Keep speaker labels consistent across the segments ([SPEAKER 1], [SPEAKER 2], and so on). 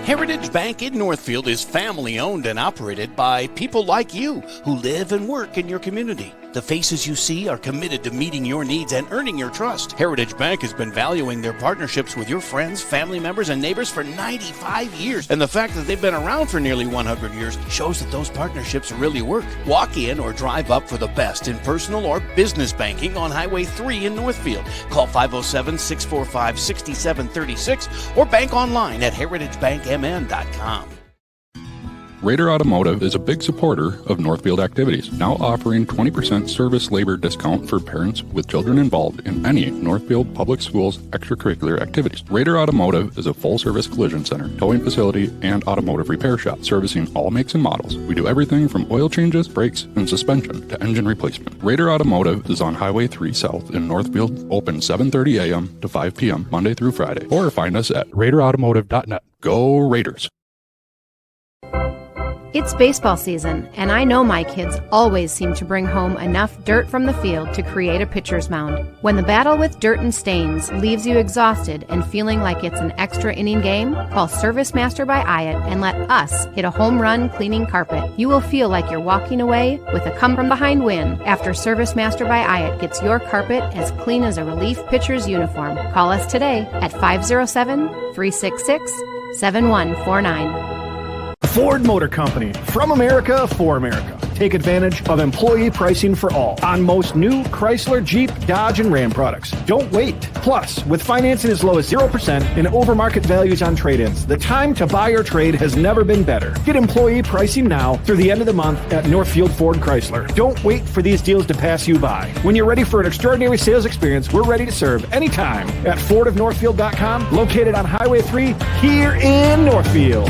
[SPEAKER 1] Heritage Bank in Northfield is family owned and operated by people like you who live and work in your community. The faces you see are committed to meeting your needs and earning your trust. Heritage Bank has been valuing their partnerships with your friends, family members, and neighbors for 95 years. And the fact that they've been around for nearly 100 years shows that those partnerships really work. Walk in or drive up for the best in personal or business banking on Highway 3 in Northfield. Call 507-645-6736 or bank online at heritagebankmn.com.
[SPEAKER 2] Raider Automotive is a big supporter of Northfield activities, now offering 20% service labor discount for parents with children involved in any Northfield Public Schools extracurricular activities. Raider Automotive is a full-service collision center, towing facility, and automotive repair shop, servicing all makes and models. We do everything from oil changes, brakes, and suspension to engine replacement. Raider Automotive is on Highway 3 South in Northfield, open 7:30 a.m. to 5 p.m. Monday through Friday, or find us at RaiderAutomotive.net. Go Raiders!
[SPEAKER 3] It's baseball season, and I know my kids always seem to bring home enough dirt from the field to create a pitcher's mound. When the battle with dirt and stains leaves you exhausted and feeling like it's an extra inning game, call Service Master by Hyatt and let us hit a home run cleaning carpet. You will feel like you're walking away with a come-from-behind win after Service Master by Hyatt gets your carpet as clean as a relief pitcher's uniform. Call us today at 507-366-7149.
[SPEAKER 4] Ford Motor Company, from America for America. Take advantage of employee pricing for all on most new Chrysler, Jeep, Dodge, and Ram products. Don't wait. Plus, with financing as low as 0% and over-market values on trade-ins, the time to buy or trade has never been better. Get employee pricing now through the end of the month at Northfield Ford Chrysler. Don't wait for these deals to pass you by. When you're ready for an extraordinary sales experience, we're ready to serve anytime at FordofNorthfield.com, located on Highway 3 here in Northfield.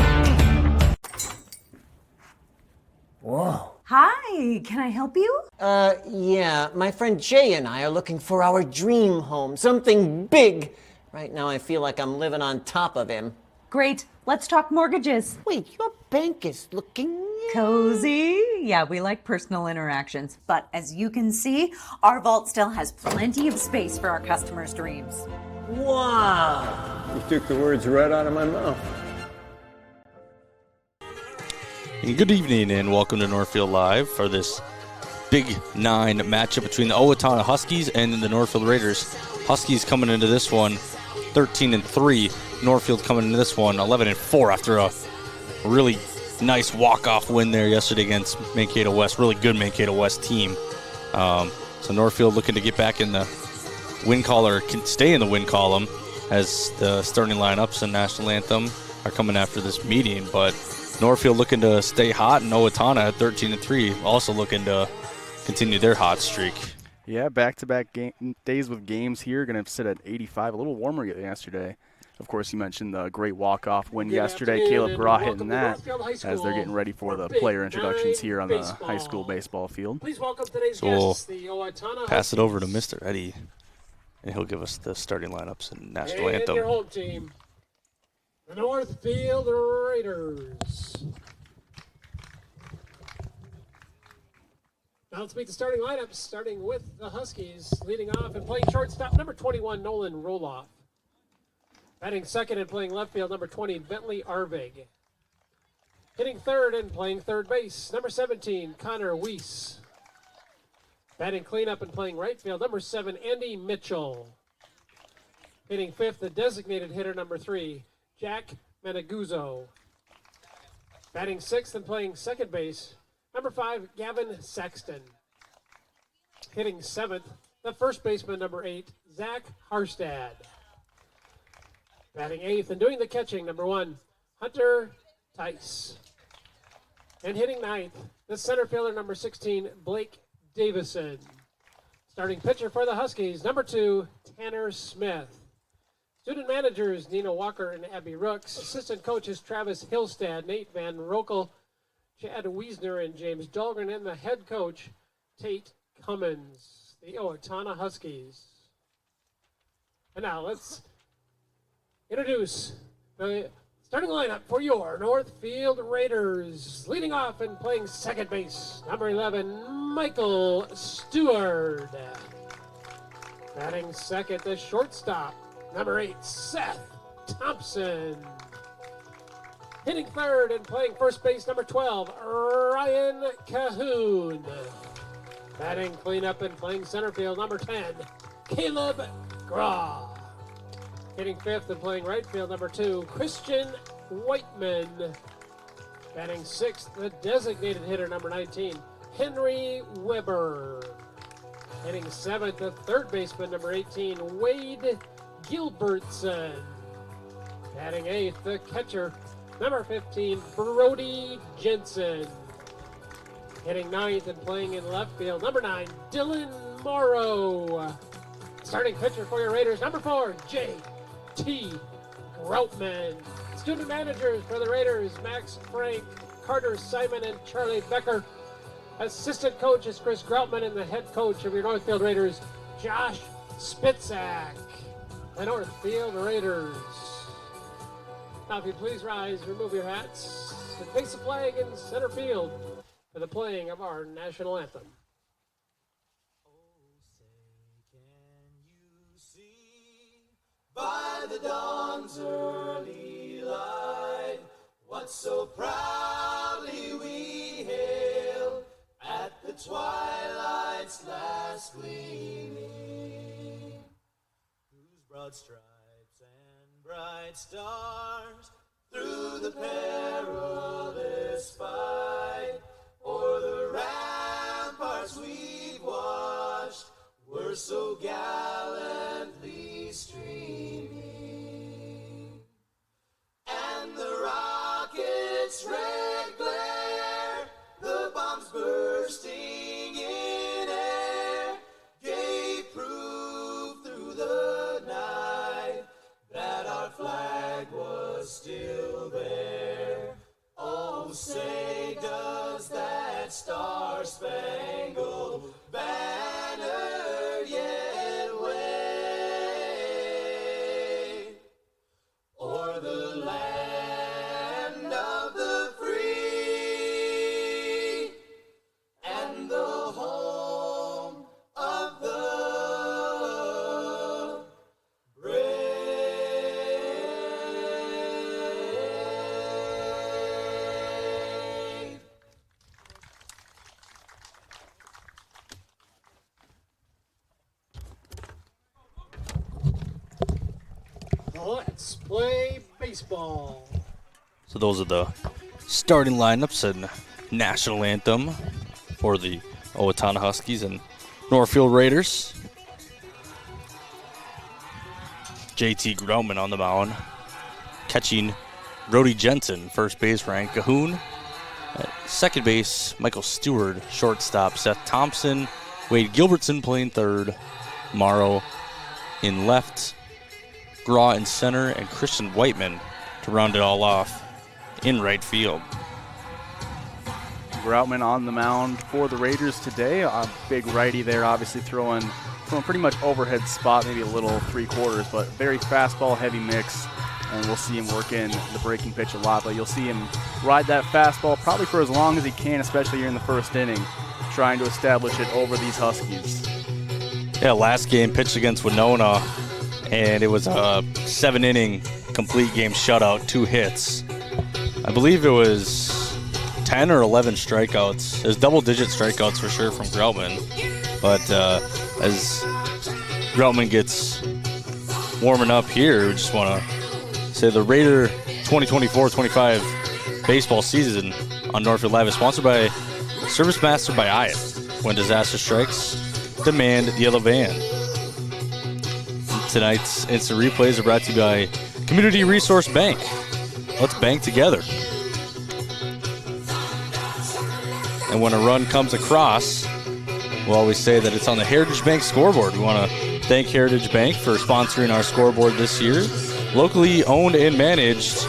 [SPEAKER 5] Whoa.
[SPEAKER 6] Hi, can I help you?
[SPEAKER 5] Yeah, my friend Jay and I are looking for our dream home, something big. Right now I feel like I'm living on top of him.
[SPEAKER 6] Great, let's talk mortgages.
[SPEAKER 5] Wait, your bank is looking...
[SPEAKER 6] Cozy? Yeah, we like personal interactions. But as you can see, our vault still has plenty of space for our customers' dreams.
[SPEAKER 5] Wow.
[SPEAKER 7] You took the words right out of my mouth.
[SPEAKER 8] And good evening and welcome to Northfield Live for this Big 9 matchup between the Owatonna Huskies and the Northfield Raiders. Huskies coming into this one 13-3. Northfield coming into this one 11-4 after a really nice walk-off win there yesterday against Mankato West. Really good Mankato West team. So Northfield looking to get back in the win column, or stay in the win column, as the starting lineups and national anthem are coming after this meeting, but Northfield looking to stay hot, and Owatonna at 13-3, also looking to continue their hot streak.
[SPEAKER 9] Yeah, back-to-back days with games here. Going to sit at 85, a little warmer than yesterday. Of course, you mentioned the great walk-off win yesterday. Caleb Graw hitting that as they're getting ready for the player introductions here on the high school baseball field.
[SPEAKER 8] So we'll pass it over to Mr. Eddie, and he'll give us the starting lineups and national anthem.
[SPEAKER 10] Your home team. The Northfield Raiders. Now let's meet the starting lineups, starting with the Huskies. Leading off and playing shortstop, number 21, Nolan Roloff. Batting second and playing left field, number 20, Bentley Arvig. Hitting third and playing third base, number 17, Connor Weiss. Batting cleanup and playing right field, number 7, Andy Mitchell. Hitting fifth, the designated hitter, number 3, Jack Managuzzo. Batting sixth and playing second base, number 5, Gavin Saxton. Hitting seventh, the first baseman, number 8, Zach Harstad. Batting eighth and doing the catching, number 1, Hunter Tice. And hitting ninth, the center fielder, number 16, Blake Davison. Starting pitcher for the Huskies, number 2, Tanner Smith. Student managers, Nina Walker and Abby Rooks. Assistant coaches, Travis Hillstad, Nate Van Rokel, Chad Wiesner, and James Dahlgren. And the head coach, Tate Cummins, the Owatonna Huskies. And now let's introduce the starting lineup for your Northfield Raiders. Leading off and playing second base, number 11, Michael Stewart. Batting second, the shortstop, number 8, Seth Thompson. Hitting third and playing first base, number 12, Ryan Cahoon. Batting cleanup and playing center field, number 10, Caleb Graw. Hitting fifth and playing right field, number 2, Christian Whiteman. Batting sixth, the designated hitter, number 19, Henry Weber. Hitting seventh, the third baseman, number 18, Wade Gilbertson. Batting eighth, the catcher, number 15, Brody Jensen. Hitting ninth and playing in left field, number 9, Dylan Morrow. Starting pitcher for your Raiders, number 4, J.T. Groutman. Student managers for the Raiders, Max Frank, Carter Simon, and Charlie Becker. Assistant coach is Chris Groutman, and the head coach of your Northfield Raiders, Josh Spitzak. The Northfield Raiders. Now, if you please rise, remove your hats, and face the flag in center field for the playing of our national anthem.
[SPEAKER 11] By the dawn's early light, what so proudly we hail at the twilight's last gleaming, whose broad stripes and bright stars through the perilous fight o'er the ramparts we've watched were so gallantly streaming, and the rocket's red glare, the bombs bursting in air, gave proof through the night that our flag was still there. Oh, say does that star-spangled banner yet wave o'er the land of the free and the home of the brave.
[SPEAKER 10] Let's play baseball.
[SPEAKER 8] So those are the starting lineups and national anthem for the Owatonna Huskies and Northfield Raiders. JT Groutman on the mound, catching Brody Jensen, first base Ryan Cahoon. At second base, Michael Stewart, shortstop Seth Thompson, Wade Gilbertson playing third, Morrow in left, Graw in center, and Christian Whiteman to round it all off in right field.
[SPEAKER 9] Groutman on the mound for the Raiders today. A big righty there, obviously throwing from a pretty much overhead spot, maybe a little three-quarters, but very fastball-heavy mix, and we'll see him work in the breaking pitch a lot, but you'll see him ride that fastball probably for as long as he can, especially here in the first inning, trying to establish it over these Huskies.
[SPEAKER 8] Yeah, last game pitched against Winona, and it was a 7-inning complete game shutout, 2 hits. I believe it was 10 or 11 strikeouts. It was double-digit strikeouts for sure from Groutman. But as Groutman gets warming up here, we just want to say the Raider 2024-25 baseball season on Northfield Live is sponsored by Service Master by Iyeth. When disaster strikes, demand the yellow van. Tonight's instant replays are brought to you by Community Resource Bank. Let's bank together. And when a run comes across, we'll always say that it's on the Heritage Bank scoreboard. We want to thank Heritage Bank for sponsoring our scoreboard this year. Locally owned and managed,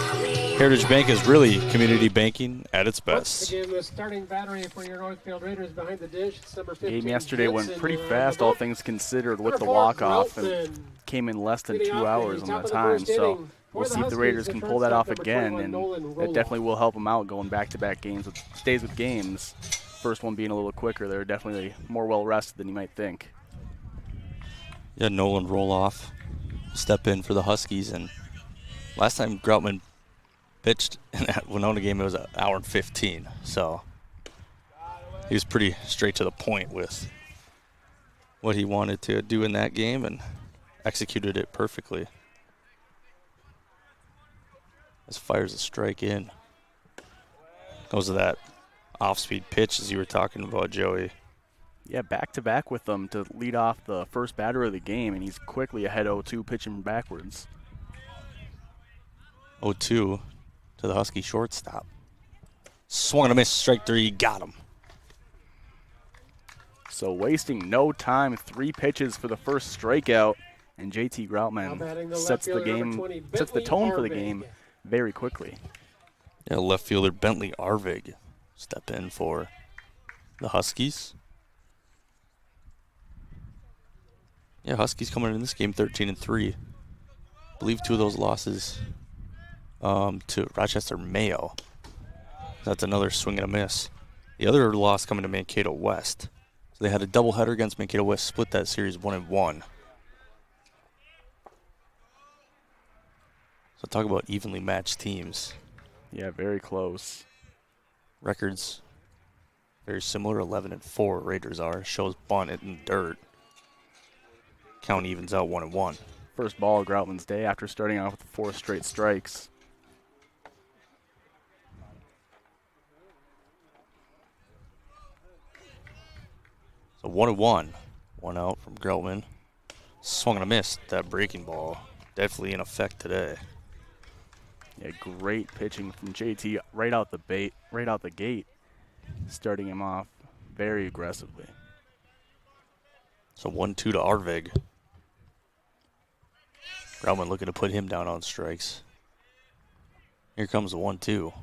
[SPEAKER 8] Heritage Bank is really community banking at its best.
[SPEAKER 10] Again, the starting battery for your Northfield Raiders behind the dish. It's number 15.
[SPEAKER 9] Game yesterday went pretty fast, all things considered, with the walk-off, and came in less than 2 hours on the time. So we'll see if the Raiders can pull that off again, and it definitely will help them out going back-to-back games with days with games. First one being a little quicker. They're definitely more well-rested than you might think.
[SPEAKER 8] Yeah, Nolan Roloff step in for the Huskies, and last time Groutman pitched in that Winona game, it was an hour and 15. So he was pretty straight to the point with what he wanted to do in that game and executed it perfectly. As fires a strike in. Goes to that off-speed pitch as you were talking about, Joey.
[SPEAKER 9] Yeah, back-to-back with them to lead off the first batter of the game, and he's quickly ahead 0-2 pitching backwards.
[SPEAKER 8] 0-2 to the Husky shortstop. Swung and a miss, strike three, got him.
[SPEAKER 9] So wasting no time, 3 pitches for the first strikeout, and JT Groutman sets the tone for the game very quickly.
[SPEAKER 8] Yeah, left fielder Bentley Arvig step in for the Huskies. Yeah, Huskies coming in this game 13-3. I believe 2 of those losses to Rochester Mayo. That's another swing and a miss. The other loss coming to Mankato West. So they had a doubleheader against Mankato West, split that series 1-1. So talk about evenly matched teams.
[SPEAKER 9] Yeah, very close.
[SPEAKER 8] Records very similar, 11-4 Raiders are. Shows bunt in dirt. Count evens out 1-1.
[SPEAKER 9] First ball of Groutman's day after starting off with 4 straight strikes.
[SPEAKER 8] So 1-1. 1 out from Groutman. Swung and a miss. That breaking ball definitely in effect today.
[SPEAKER 9] Yeah, great pitching from JT right out the gate, starting him off very aggressively.
[SPEAKER 8] So 1-2 to Arvig. Groutman looking to put him down on strikes. Here comes the 1-2.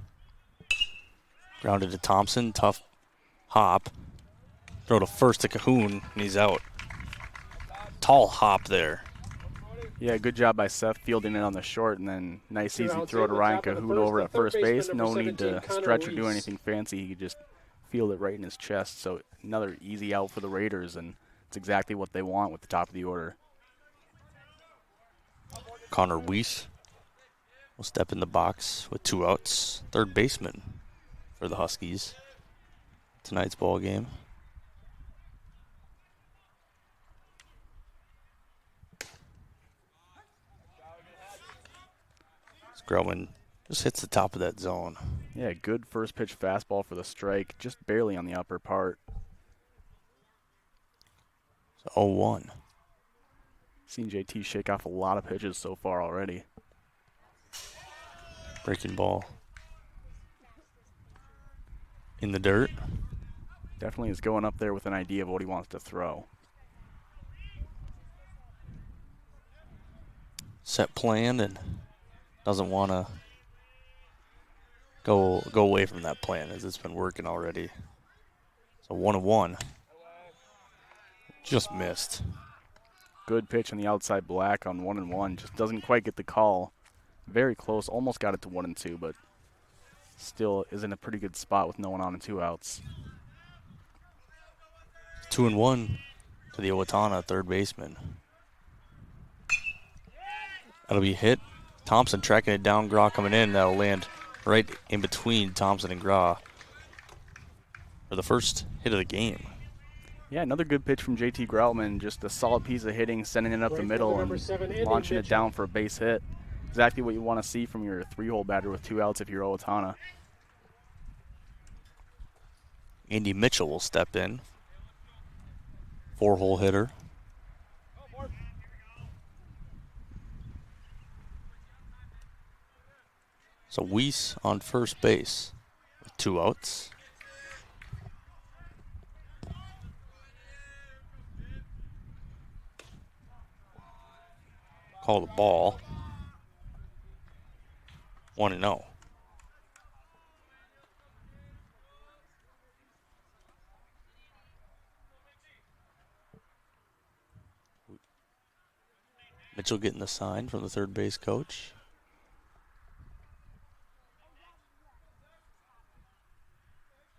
[SPEAKER 8] Grounded to Thompson, tough hop. Throw to first to Cahoon, and he's out. Tall hop there.
[SPEAKER 9] Yeah, good job by Seth fielding it on the short, and then nice easy throw to Ryan Cahoon over at first base. No need to stretch or do anything fancy. He could just field it right in his chest. So another easy out for the Raiders, and it's exactly what they want with the top of the order.
[SPEAKER 8] Connor Weiss will step in the box with 2 outs. Third baseman for the Huskies tonight's ball game. Groutman just hits the top of that zone.
[SPEAKER 9] Yeah, good first pitch fastball for the strike, just barely on the upper part.
[SPEAKER 8] So 0-1.
[SPEAKER 9] Seen JT shake off a lot of pitches so far already.
[SPEAKER 8] Breaking ball in the dirt.
[SPEAKER 9] Definitely is going up there with an idea of what he wants to throw.
[SPEAKER 8] Set plan and doesn't want to go away from that plan as it's been working already. So 1-1. Just missed.
[SPEAKER 9] Good pitch on the outside black on 1-1. Just doesn't quite get the call. Very close. Almost got it to 1-2, but still is in a pretty good spot with no one on and 2 outs.
[SPEAKER 8] 2-1 to the Owatonna third baseman. That'll be hit. Thompson tracking it down. Graw coming in. That'll land right in between Thompson and Graw for the first hit of the game.
[SPEAKER 9] Yeah, another good pitch from JT Groutman. Just a solid piece of hitting, sending it up the middle and launching it down for a base hit. Exactly what you want to see from your 3-hole batter with 2 outs if you're Owatonna.
[SPEAKER 8] Andy Mitchell will step in. 4-hole hitter. So Weiss on first base with 2 outs. Call the ball. 1-0. Mitchell getting the sign from the third base coach.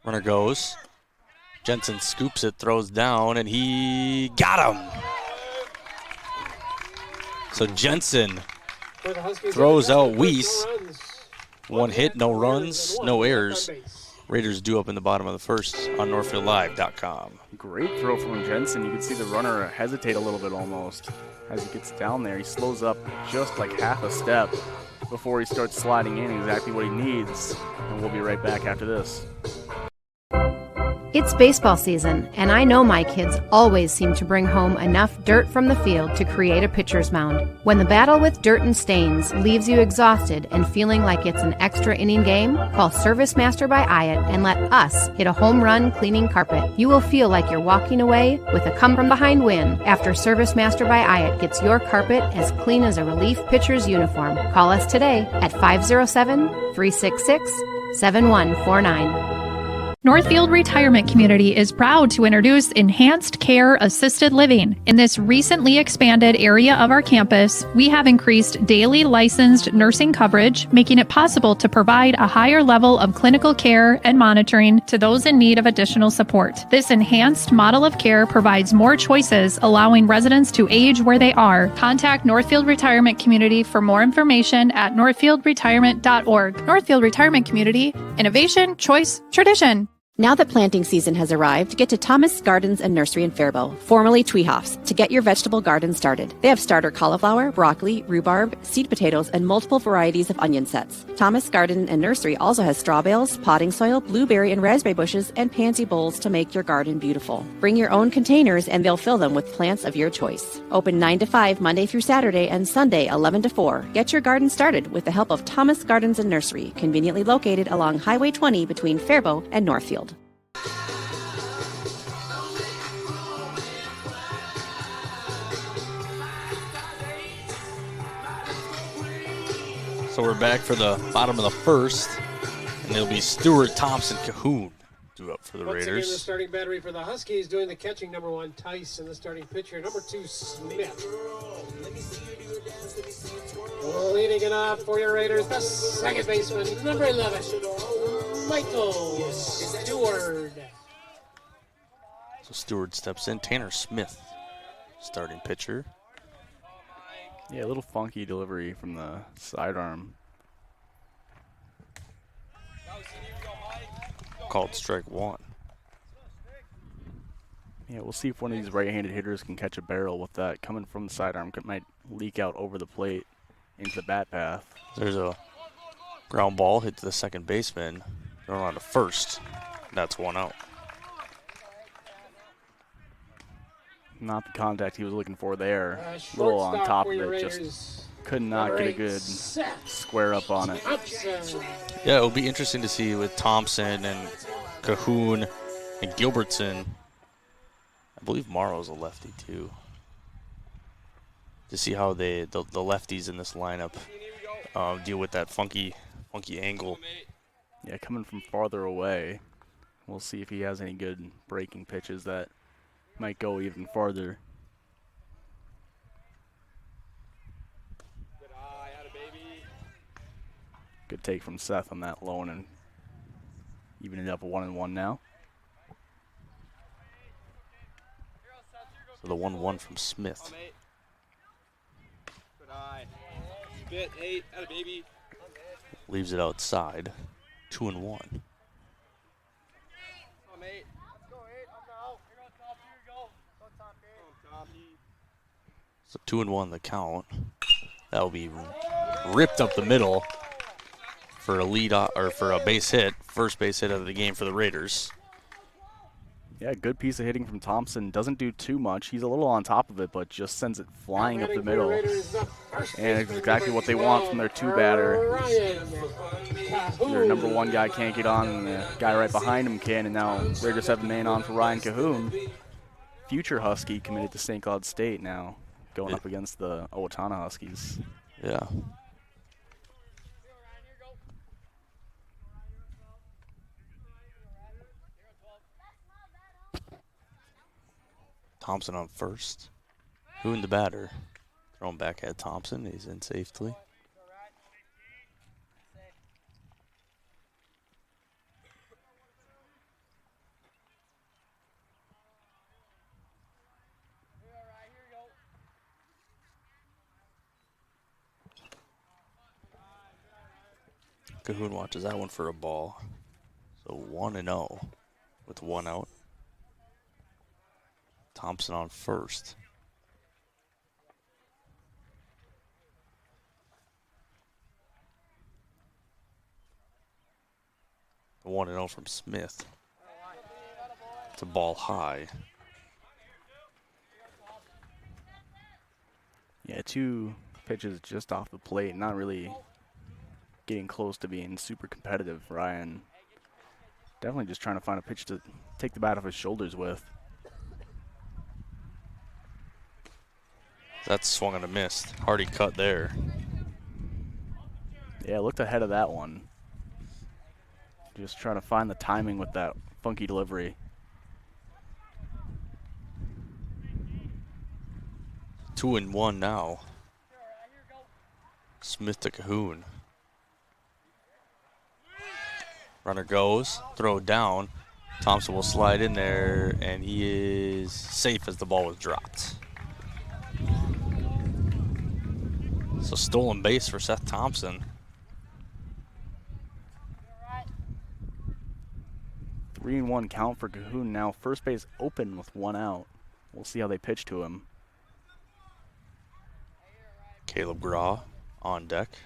[SPEAKER 8] Runner goes. Jensen scoops it, throws down, and he got him. So Jensen throws out Weiss, 1 hit, no runs, no errors. Raiders due up in the bottom of the first on NorthfieldLive.com.
[SPEAKER 9] Great throw from Jensen. You can see the runner hesitate a little bit almost as he gets down there. He slows up just like half a step before he starts sliding in, exactly what he needs. And we'll be right back after this.
[SPEAKER 3] It's baseball season, and I know my kids always seem to bring home enough dirt from the field to create a pitcher's mound. When the battle with dirt and stains leaves you exhausted and feeling like it's an extra inning game, call Service Master by Hyatt and let us hit a home run cleaning carpet. You will feel like you're walking away with a come-from-behind win after Service Master by Hyatt gets your carpet as clean as a relief pitcher's uniform. Call us today at 507-366-7149.
[SPEAKER 12] Northfield Retirement Community is proud to introduce Enhanced Care Assisted Living. In this recently expanded area of our campus, we have increased daily licensed nursing coverage, making it possible to provide a higher level of clinical care and monitoring to those in need of additional support. This enhanced model of care provides more choices, allowing residents to age where they are. Contact Northfield Retirement Community for more information at northfieldretirement.org. Northfield Retirement Community, innovation, choice, tradition.
[SPEAKER 13] Now that planting season has arrived, get to Thomas Gardens and Nursery in Faribault, formerly Tweehoffs, to get your vegetable garden started. They have starter cauliflower, broccoli, rhubarb, seed potatoes, and multiple varieties of onion sets. Thomas Garden and Nursery also has straw bales, potting soil, blueberry and raspberry bushes, and pansy bowls to make your garden beautiful. Bring your own containers and they'll fill them with plants of your choice. Open 9 to 5 Monday through Saturday and Sunday 11 to 4. Get your garden started with the help of Thomas Gardens and Nursery, conveniently located along Highway 20 between Faribault and Northfield.
[SPEAKER 8] So we're back for the bottom of the first, and it'll be Stewart, Thompson, Cahoon due up for the
[SPEAKER 10] Once
[SPEAKER 8] Raiders.
[SPEAKER 10] Again, the starting battery for the Huskies doing the catching. Number 1, Tice, and the starting pitcher, number 2, Smith. Leading it off for your Raiders, the second baseman, number 11, Michael Stewart.
[SPEAKER 8] So Stewart steps in. Tanner Smith, starting pitcher.
[SPEAKER 9] Yeah, a little funky delivery from the sidearm.
[SPEAKER 8] Called strike 1.
[SPEAKER 9] Yeah, we'll see if one of these right-handed hitters can catch a barrel with that. Coming from the sidearm, it might leak out over the plate into the bat path.
[SPEAKER 8] There's a ground ball hit to the second baseman. Thrown on to first. That's 1 out.
[SPEAKER 9] Not the contact he was looking for there. A little on top of it, just could not get a good square up on it.
[SPEAKER 8] Yeah, it'll be interesting to see with Thompson and Cahoon and Gilbertson. I believe Morrow's a lefty too. To see how the lefties in this lineup deal with that funky angle.
[SPEAKER 9] Yeah, coming from farther away. We'll see if he has any good breaking pitches that might go even farther. Good take from Seth on that low and even it up a 1-1 now.
[SPEAKER 8] So the 1-1 from Smith. Leaves it outside. 2-1. So 2-1 the count. That'll be ripped up the middle for a lead or for a base hit, first base hit of the game for the Raiders.
[SPEAKER 9] Yeah, good piece of hitting from Thompson. Doesn't do too much. He's a little on top of it, but just sends it flying up the middle. And it's exactly what they want from their two-batter. Their number 1 guy can't get on, and the guy right behind him can, and now Raiders have a man on for Ryan Cahoon. Future Husky committed to St. Cloud State now, going up against the Owatonna Huskies.
[SPEAKER 8] Yeah. Thompson on first. Who in the batter? Thrown back at Thompson. He's in safely. Cahoon watches that one for a ball. So 1-0 with 1 out. Thompson on first. The 1-0 from Smith. It's a ball high.
[SPEAKER 9] Yeah, 2 pitches just off the plate, not really getting close to being super competitive. Ryan definitely just trying to find a pitch to take the bat off his shoulders with.
[SPEAKER 8] That's swung and a miss. Hardy cut there.
[SPEAKER 9] Yeah, looked ahead of that one. Just trying to find the timing with that funky delivery.
[SPEAKER 8] Two and one now. Smith to Cahoon. Runner goes, throw down. Thompson will slide in there, and he is safe as the ball was dropped. So stolen base for Seth Thompson.
[SPEAKER 9] 3-1 count for Cahoon now. First base open with 1 out. We'll see how they pitch to him.
[SPEAKER 8] Caleb Graw on deck.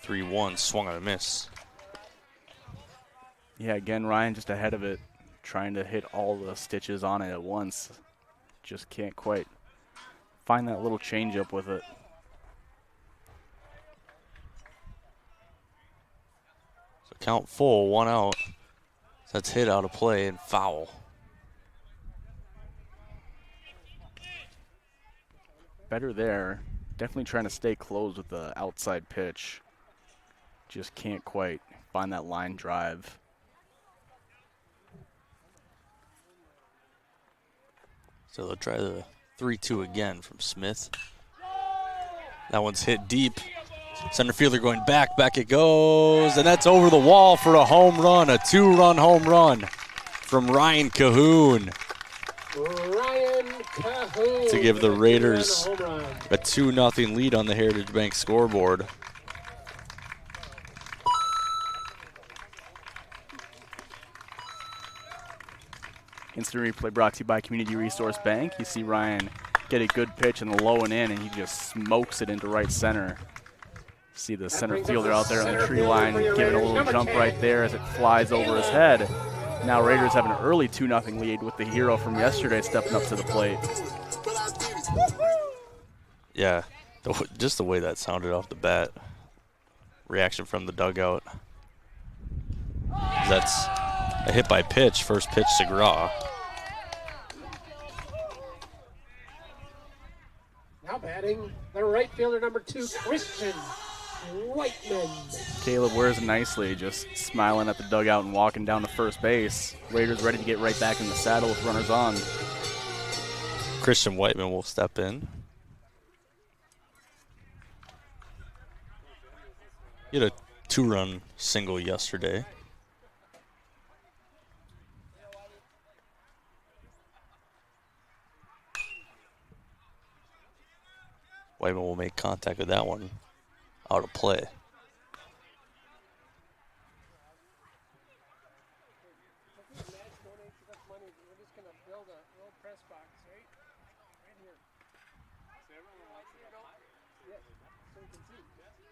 [SPEAKER 8] (3-1) swung and a miss.
[SPEAKER 9] Yeah, again, Ryan just ahead of it, trying to hit all the stitches on it at once. Just can't quite find that little changeup with it.
[SPEAKER 8] So count full, 1 out. That's hit out of play and foul.
[SPEAKER 9] Better there. Definitely trying to stay close with the outside pitch. Just can't quite find that line drive.
[SPEAKER 8] So they'll try the 3-2 again from Smith. That one's hit deep. Center fielder going back it goes, and that's over the wall for a home run, a 2-run home run from Ryan Cahoon.
[SPEAKER 10] Ryan Cahoon
[SPEAKER 8] To give the Raiders a 2-0 lead on the Heritage Bank scoreboard.
[SPEAKER 9] Instant replay brought to you by Community Resource Bank. You see Ryan get a good pitch in the low and in, and he just smokes it into right center. See the center fielder out there on the tree line giving a little jump right there as it flies over his head. Now Raiders have an early 2-0 lead with the hero from yesterday stepping up to the plate.
[SPEAKER 8] Yeah, just the way that sounded off the bat. Reaction from the dugout. That's a hit by pitch, first pitch to Graw.
[SPEAKER 10] Now batting, the right fielder, number 2, Christian Whiteman.
[SPEAKER 9] Caleb wears it nicely, just smiling at the dugout and walking down to first base. Raiders ready to get right back in the saddle with runners on.
[SPEAKER 8] Christian Whiteman will step in. He had a 2-run single yesterday. Whiteman will make contact with that one. Out of play.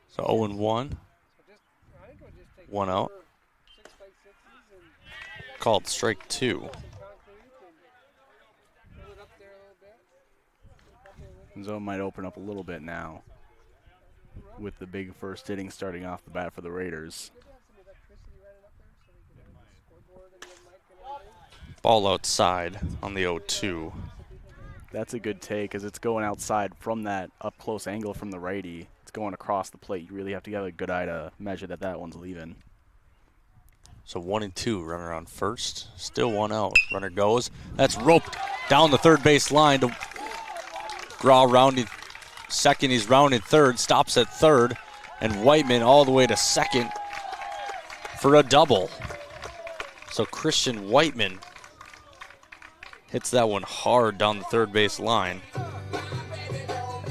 [SPEAKER 8] So 0-1. 1 out. Called strike 2.
[SPEAKER 9] Zone might open up a little bit now with the big first inning starting off the bat for the Raiders.
[SPEAKER 8] Ball outside on the 0-2.
[SPEAKER 9] That's a good take as it's going outside from that up close angle from the righty. It's going across the plate. You really have to have a good eye to measure that one's leaving.
[SPEAKER 8] So 1-2, runner on first. Still 1 out. Runner goes. That's roped down the third base line to Graw rounding second. He's rounding third. Stops at third. And Whiteman all the way to second for a double. So Christian Whiteman hits that one hard down the third base line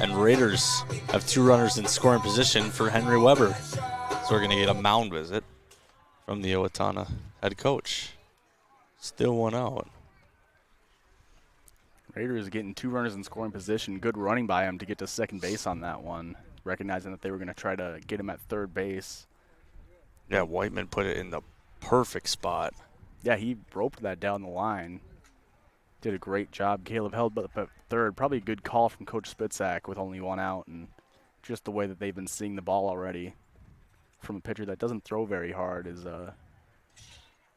[SPEAKER 8] And Raiders have 2 runners in scoring position for Henry Weber. So we're going to get a mound visit from the Owatonna head coach. Still 1 out.
[SPEAKER 9] Raiders getting 2 runners in scoring position. Good running by him to get to second base on that one, recognizing that they were going to try to get him at third base.
[SPEAKER 8] Yeah, Whiteman put it in the perfect spot.
[SPEAKER 9] Yeah, he roped that down the line. Did a great job. Caleb held up at third. Probably a good call from Coach Spitzak with only 1 out, and just the way that they've been seeing the ball already from a pitcher that doesn't throw very hard is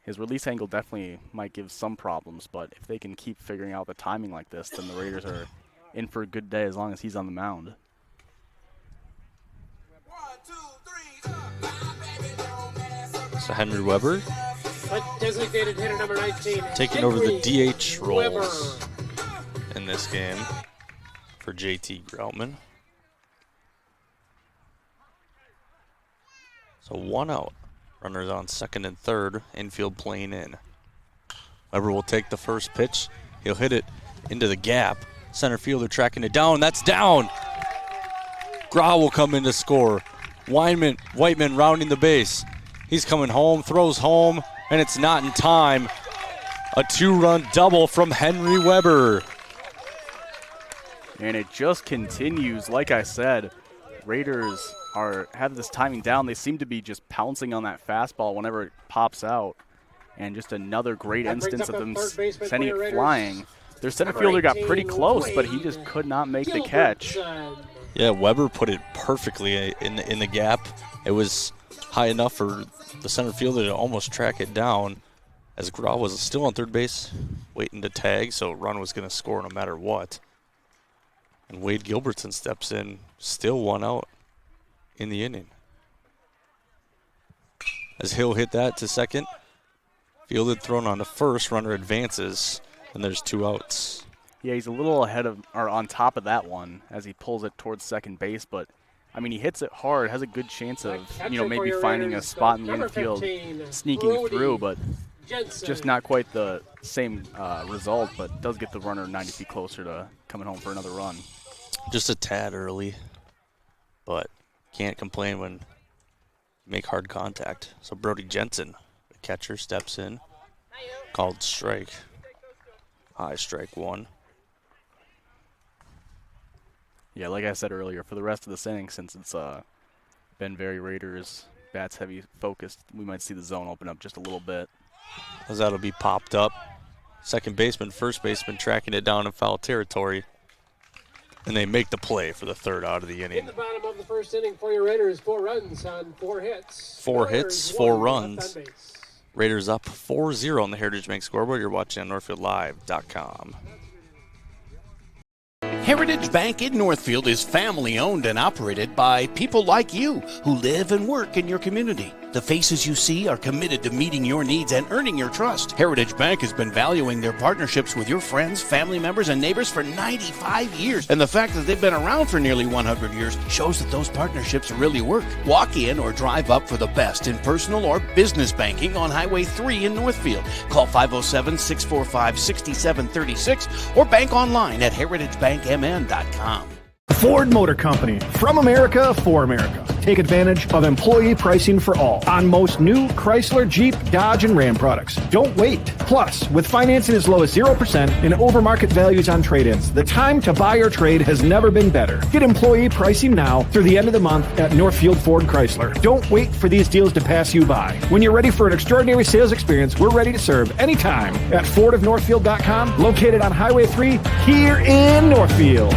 [SPEAKER 9] his release angle definitely might give some problems, but if they can keep figuring out the timing like this, then the Raiders are in for a good day as long as he's on the mound.
[SPEAKER 8] So Henry Weber
[SPEAKER 10] designated hitter number 19.
[SPEAKER 8] taking over the DH roles in this game for JT Groutman. So 1 out. Runners on second and third. Infield playing in. Weber will take the first pitch. He'll hit it into the gap. Center fielder tracking it down. That's down. Grau will come in to score. Whiteman rounding the base. He's coming home, throws home, and it's not in time. A 2-run double from Henry Weber.
[SPEAKER 9] And it just continues. Like I said, Raiders have this timing down. They seem to be just pouncing on that fastball whenever it pops out. And just another great instance of them sending it flying. Their center fielder got pretty close, but he just could not make the catch.
[SPEAKER 8] Yeah, Weber put it perfectly in the gap. It was high enough for the center fielder to almost track it down, as Grau was still on third base waiting to tag, so run was going to score no matter what. And Wade Gilbertson steps in, still 1 out in the inning. As Hill hit that to second, fielded, thrown on to first, runner advances, and there's 2 outs.
[SPEAKER 9] Yeah, he's a little ahead of, or on top of that one as he pulls it towards second base, but I mean, he hits it hard, has a good chance of, maybe finding a spot in the infield, sneaking through, but just not quite the same result, but does get the runner 90 feet closer to coming home for another run.
[SPEAKER 8] Just a tad early, but can't complain when you make hard contact. So Brody Jensen, the catcher, steps in, called strike. High strike 1.
[SPEAKER 9] Yeah, like I said earlier, for the rest of this inning, since it's been very Raiders bats heavy focused, we might see the zone open up just a little bit.
[SPEAKER 8] As that'll be popped up. Second baseman, first baseman tracking it down in foul territory. And they make the play for the 3rd out of the inning.
[SPEAKER 10] In the bottom of the first inning for your Raiders, 4 runs on 4 hits.
[SPEAKER 8] 4 hits, 4 runs. Raiders up 4-0 on the Heritage Bank scoreboard. You're watching on NorthfieldLive.com.
[SPEAKER 1] Heritage Bank in Northfield is family owned and operated by people like you who live and work in your community. The faces you see are committed to meeting your needs and earning your trust. Heritage Bank has been valuing their partnerships with your friends, family members, and neighbors for 95 years. And the fact that they've been around for nearly 100 years shows that those partnerships really work. Walk in or drive up for the best in personal or business banking on Highway 3 in Northfield. Call 507-645-6736 or bank online at heritagebankmn.com.
[SPEAKER 4] Ford Motor Company, from America for America. Take advantage of employee pricing for all on most new Chrysler, Jeep, Dodge, and Ram products. Don't wait. Plus, with financing as low as 0% and overmarket values on trade-ins, the time to buy or trade has never been better. Get employee pricing now through the end of the month at Northfield Ford Chrysler. Don't wait for these deals to pass you by. When you're ready for an extraordinary sales experience, we're ready to serve anytime at FordofNorthfield.com, located on Highway 3 here in Northfield.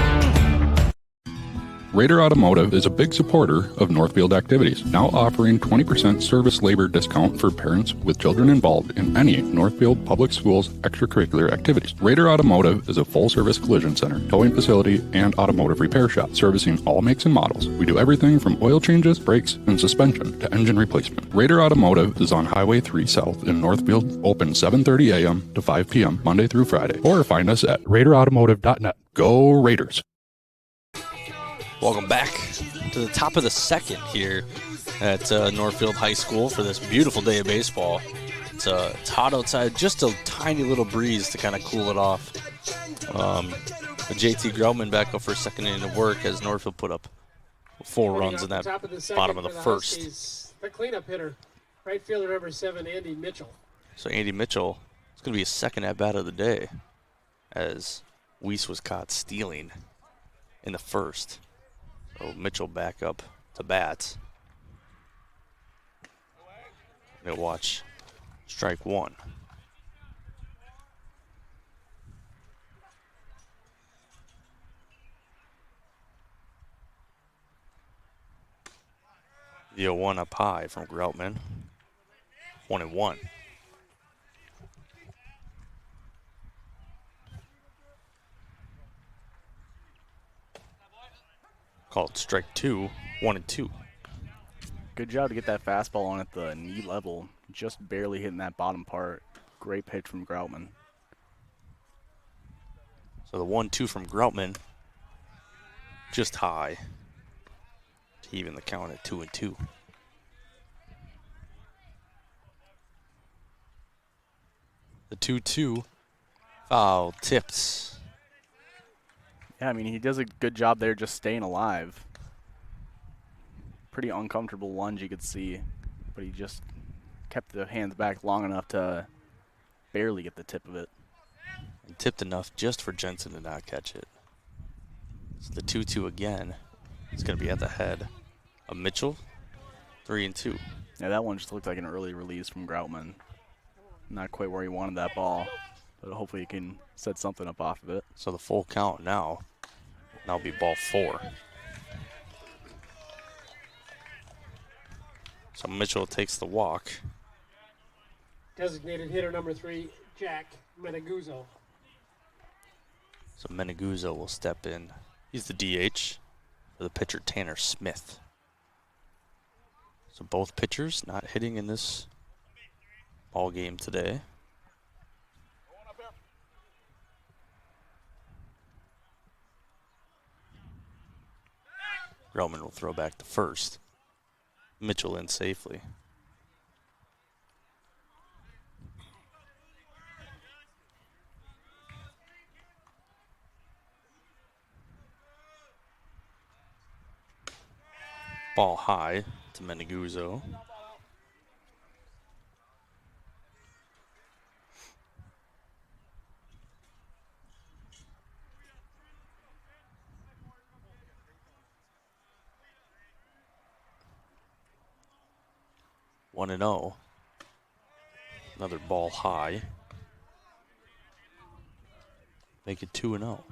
[SPEAKER 2] Raider Automotive is a big supporter of Northfield activities, now offering 20% service labor discount for parents with children involved in any Northfield Public Schools extracurricular activities. Raider Automotive is a full-service collision center, towing facility, and automotive repair shop, servicing all makes and models. We do everything from oil changes, brakes, and suspension to engine replacement. Raider Automotive is on Highway 3 South in Northfield, open 7:30 a.m. to 5 p.m. Monday through Friday, or find us at RaiderAutomotive.net. Go Raiders!
[SPEAKER 8] Welcome back to the top of the second here at Northfield High School for this beautiful day of baseball. It's hot outside, just a tiny little breeze to kind of cool it off. But JT Grauman back up for a second inning of work as Northfield put up 4 runs in that bottom of the first.
[SPEAKER 10] Huskies, the cleanup hitter, right fielder number 7, Andy Mitchell.
[SPEAKER 8] So Andy Mitchell is going to be his second at-bat of the day as Weiss was caught stealing in the first. So Mitchell back up to bat. We'll watch strike 1. The 0-1 up high from Groutman. 1-1. Called strike 2, 1-2.
[SPEAKER 9] Good job to get that fastball on at the knee level. Just barely hitting that bottom part. Great pitch from Groutman.
[SPEAKER 8] So the 1-2 from Groutman, just high to even the count at 2-2. The 2-2 foul tipped.
[SPEAKER 9] Yeah, I mean, he does a good job there just staying alive. Pretty uncomfortable lunge you could see, but he just kept the hands back long enough to barely get the tip of it.
[SPEAKER 8] And tipped enough just for Jensen to not catch it. So the 2-2 again is going to be at the head of Mitchell, 3-2.
[SPEAKER 9] Yeah, that one just looked like an early release from Groutman. Not quite where he wanted that ball, but hopefully he can set something up off of it.
[SPEAKER 8] So the full count now will be ball 4. So Mitchell takes the walk.
[SPEAKER 10] Designated hitter number 3, Jack Meneguzzo.
[SPEAKER 8] So Meneguzzo will step in. He's the DH for the pitcher Tanner Smith. So both pitchers not hitting in this ball game today. Groutman will throw back to first. Mitchell in safely. Ball high to Meneguzzo. One and 0. Another ball high. Make it 2-0.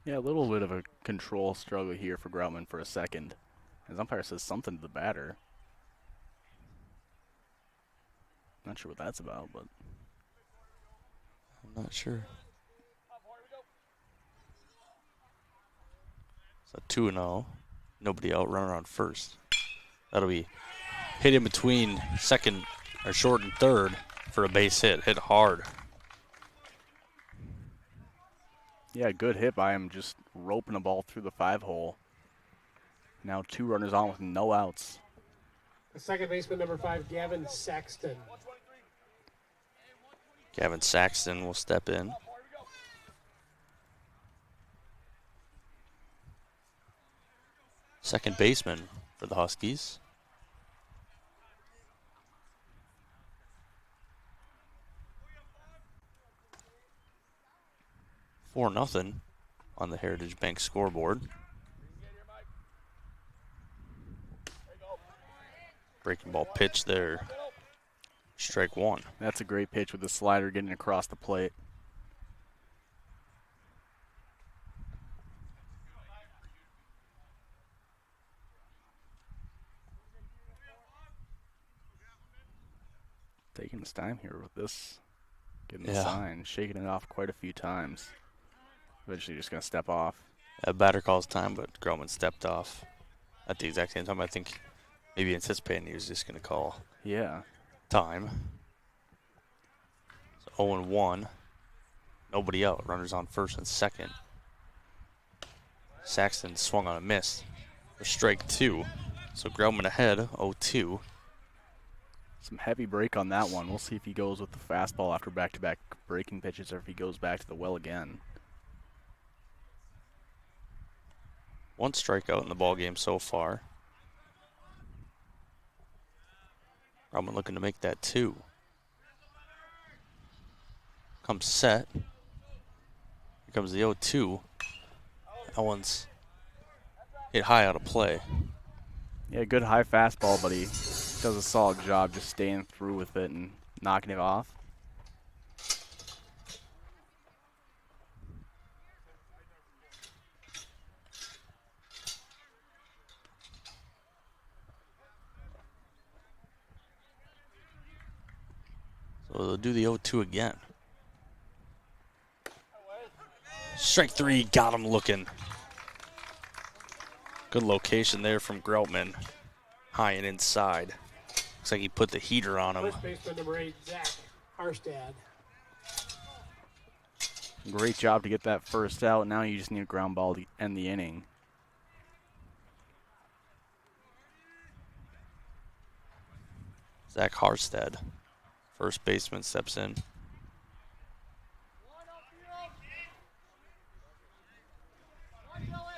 [SPEAKER 9] Yeah, a little bit of a control struggle here for Groutman for a second. His umpire says something to the batter. Not sure what that's about, but
[SPEAKER 8] I'm not sure. So 2-0. Nobody out, runner on first. That'll be hit in between second or short and third for a base hit. Hit hard.
[SPEAKER 9] yeah, good hit by him, just roping a ball through the 5-hole. Now 2 runners on with no outs.
[SPEAKER 10] The second baseman, number 5, Gavin Saxton.
[SPEAKER 8] Gavin Saxton will step in. Second baseman for the Huskies. Four nothing on the Heritage Bank scoreboard. Breaking ball pitch there. Strike 1.
[SPEAKER 9] That's a great pitch with the slider getting across the plate. Taking his time here with this. Getting the sign, shaking it off quite a few times. Eventually just going to step off.
[SPEAKER 8] A batter calls time, but Groman stepped off at the exact same time. I think maybe anticipating he was just going to call time. So 0-1. Nobody out. Runners on first and second. Saxton swung on a miss for strike 2. So Groman ahead, 0-2.
[SPEAKER 9] Some heavy break on that one. We'll see if he goes with the fastball after back-to-back breaking pitches or if he goes back to the well again.
[SPEAKER 8] One strikeout in the ball game so far. Grauman looking to make that 2. Comes set. Here comes the 0-2. That one's hit high out of play.
[SPEAKER 9] Yeah, good high fastball, but he does a solid job just staying through with it and knocking it off.
[SPEAKER 8] So they'll do the 0-2 again. Strike 3, got him looking. Good location there from Groutman. High and inside. Looks like he put the heater on him.
[SPEAKER 10] First baseman number 8, Zach Harstad.
[SPEAKER 9] Great job to get that first out. Now you just need a ground ball to end the inning.
[SPEAKER 8] Zach Harstad, first baseman, steps in.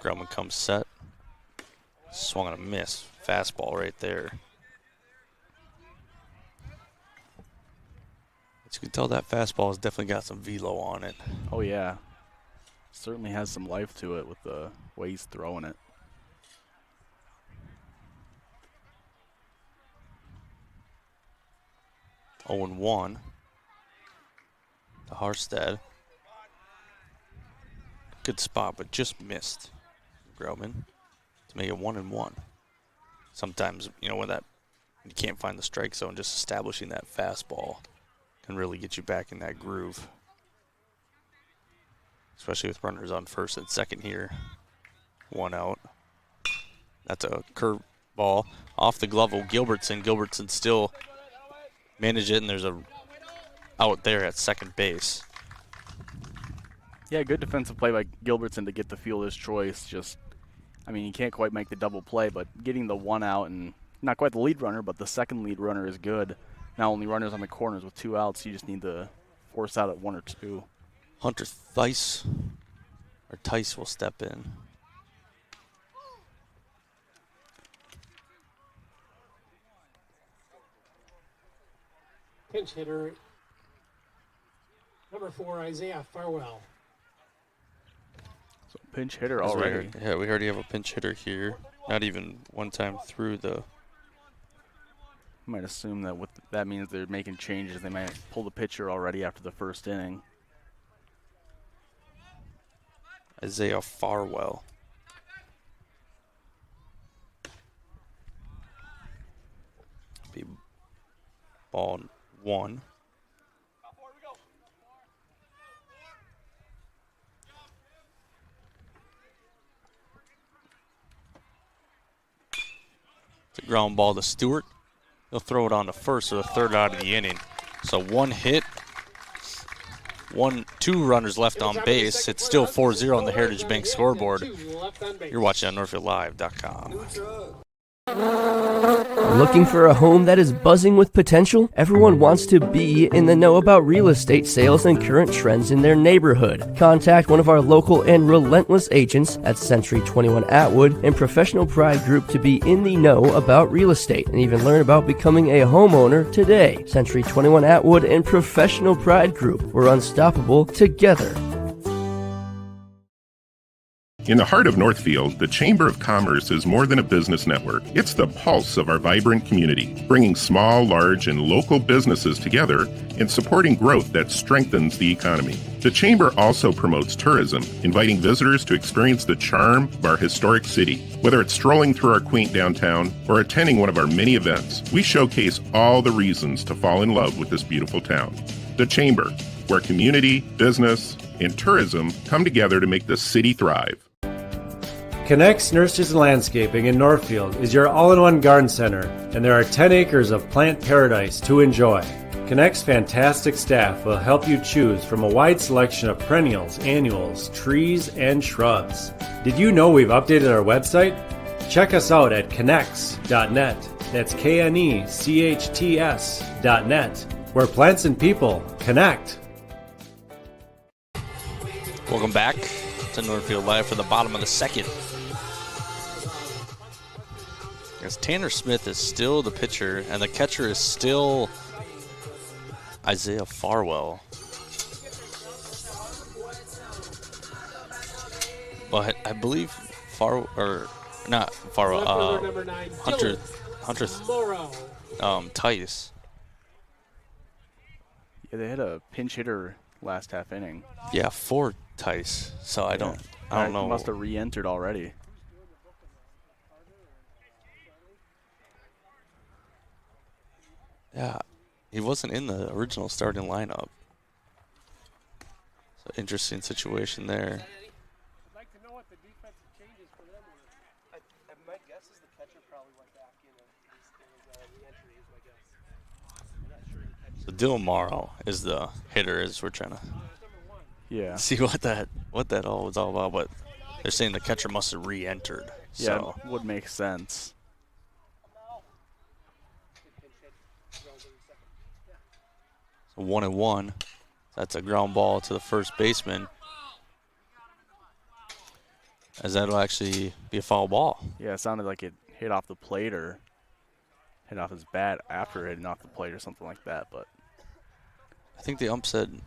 [SPEAKER 8] Groutman comes set. Swung on a miss. Fastball right there. As you can tell, that fastball has definitely got some velo on it.
[SPEAKER 9] Oh, yeah. Certainly has some life to it with the way he's throwing it.
[SPEAKER 8] Oh, 1 to Harstad. Good spot, but just missed Groutman to make it 1-1. Sometimes, when you can't find the strike zone, just establishing that fastball can really get you back in that groove. Especially with runners on first and second here. 1 out. That's a curve ball off the glove of Gilbertson. Gilbertson still manage it, and there's a out there at second base.
[SPEAKER 9] Yeah, good defensive play by Gilbertson to get the fielder's choice. You can't quite make the double play, but getting the 1 out and not quite the lead runner, but the second lead runner is good. Now only runners on the corners with 2 outs. You just need to force out at 1 or 2.
[SPEAKER 8] Hunter Tice will step in.
[SPEAKER 10] Pinch hitter number 4, Isaiah Farwell.
[SPEAKER 9] So pinch hitter already.
[SPEAKER 8] We already have a pinch hitter here. Not even one time through the.
[SPEAKER 9] Might assume that that means they're making changes. They might pull the pitcher already after the first inning.
[SPEAKER 8] Isaiah Farwell. Be ball 1. It's a ground ball to Stewart. He'll throw it on to first for the 3rd out of the inning. So 1 hit, 2 runners left on base. It's still 4-0 on the Heritage Bank scoreboard. You're watching on NorthfieldLive.com.
[SPEAKER 14] Looking for a home that is buzzing with potential? Everyone wants to be in the know about real estate sales and current trends in their neighborhood. Contact one of our local and relentless agents at Century 21 Atwood and Professional Pride Group to be in the know about real estate and even learn about becoming a homeowner today. Century 21 Atwood and Professional Pride Group. We're unstoppable together.
[SPEAKER 15] In the heart of Northfield, the Chamber of Commerce is more than a business network. It's the pulse of our vibrant community, bringing small, large, and local businesses together and supporting growth that strengthens the economy. The Chamber also promotes tourism, inviting visitors to experience the charm of our historic city. Whether it's strolling through our quaint downtown or attending one of our many events, we showcase all the reasons to fall in love with this beautiful town. The Chamber, where community, business, and tourism come together to make the city thrive.
[SPEAKER 16] Connects Nurseries and Landscaping in Northfield is your all-in-one garden center, and there are 10 acres of plant paradise to enjoy. Connect's fantastic staff will help you choose from a wide selection of perennials, annuals, trees, and shrubs. Did you know we've updated our website? Check us out at connects.net. That's KNECHTS.net, where plants and people connect.
[SPEAKER 8] Welcome back to Northfield Live for the bottom of the 2nd. Because Tanner Smith is still the pitcher, and the catcher is still Isaiah Farwell. But I believe
[SPEAKER 10] Number 9,
[SPEAKER 8] Hunter
[SPEAKER 10] Morrow.
[SPEAKER 8] Tice.
[SPEAKER 9] Yeah, they had a pinch hitter last half inning.
[SPEAKER 8] Yeah, for Tice. So I don't know.
[SPEAKER 9] Must have re-entered already.
[SPEAKER 8] Yeah, he wasn't in the original starting lineup. So interesting situation there.
[SPEAKER 10] I'd like to know what the defensive changes for them were.
[SPEAKER 17] My guess is the catcher probably went back in and re-entry is my guess. I'm not sure the catcher.
[SPEAKER 8] So Dylan Morrow is the hitter, as we're trying to see what that all was all about. But they're saying the catcher must have re-entered.
[SPEAKER 9] Yeah,
[SPEAKER 8] So.
[SPEAKER 9] would make sense.
[SPEAKER 8] So 1-1. That's a ground ball to the first baseman. As that'll actually be a foul ball.
[SPEAKER 9] Yeah, it sounded like it hit off the plate or hit off his bat after hitting off the plate or something like that. But
[SPEAKER 8] I think the ump said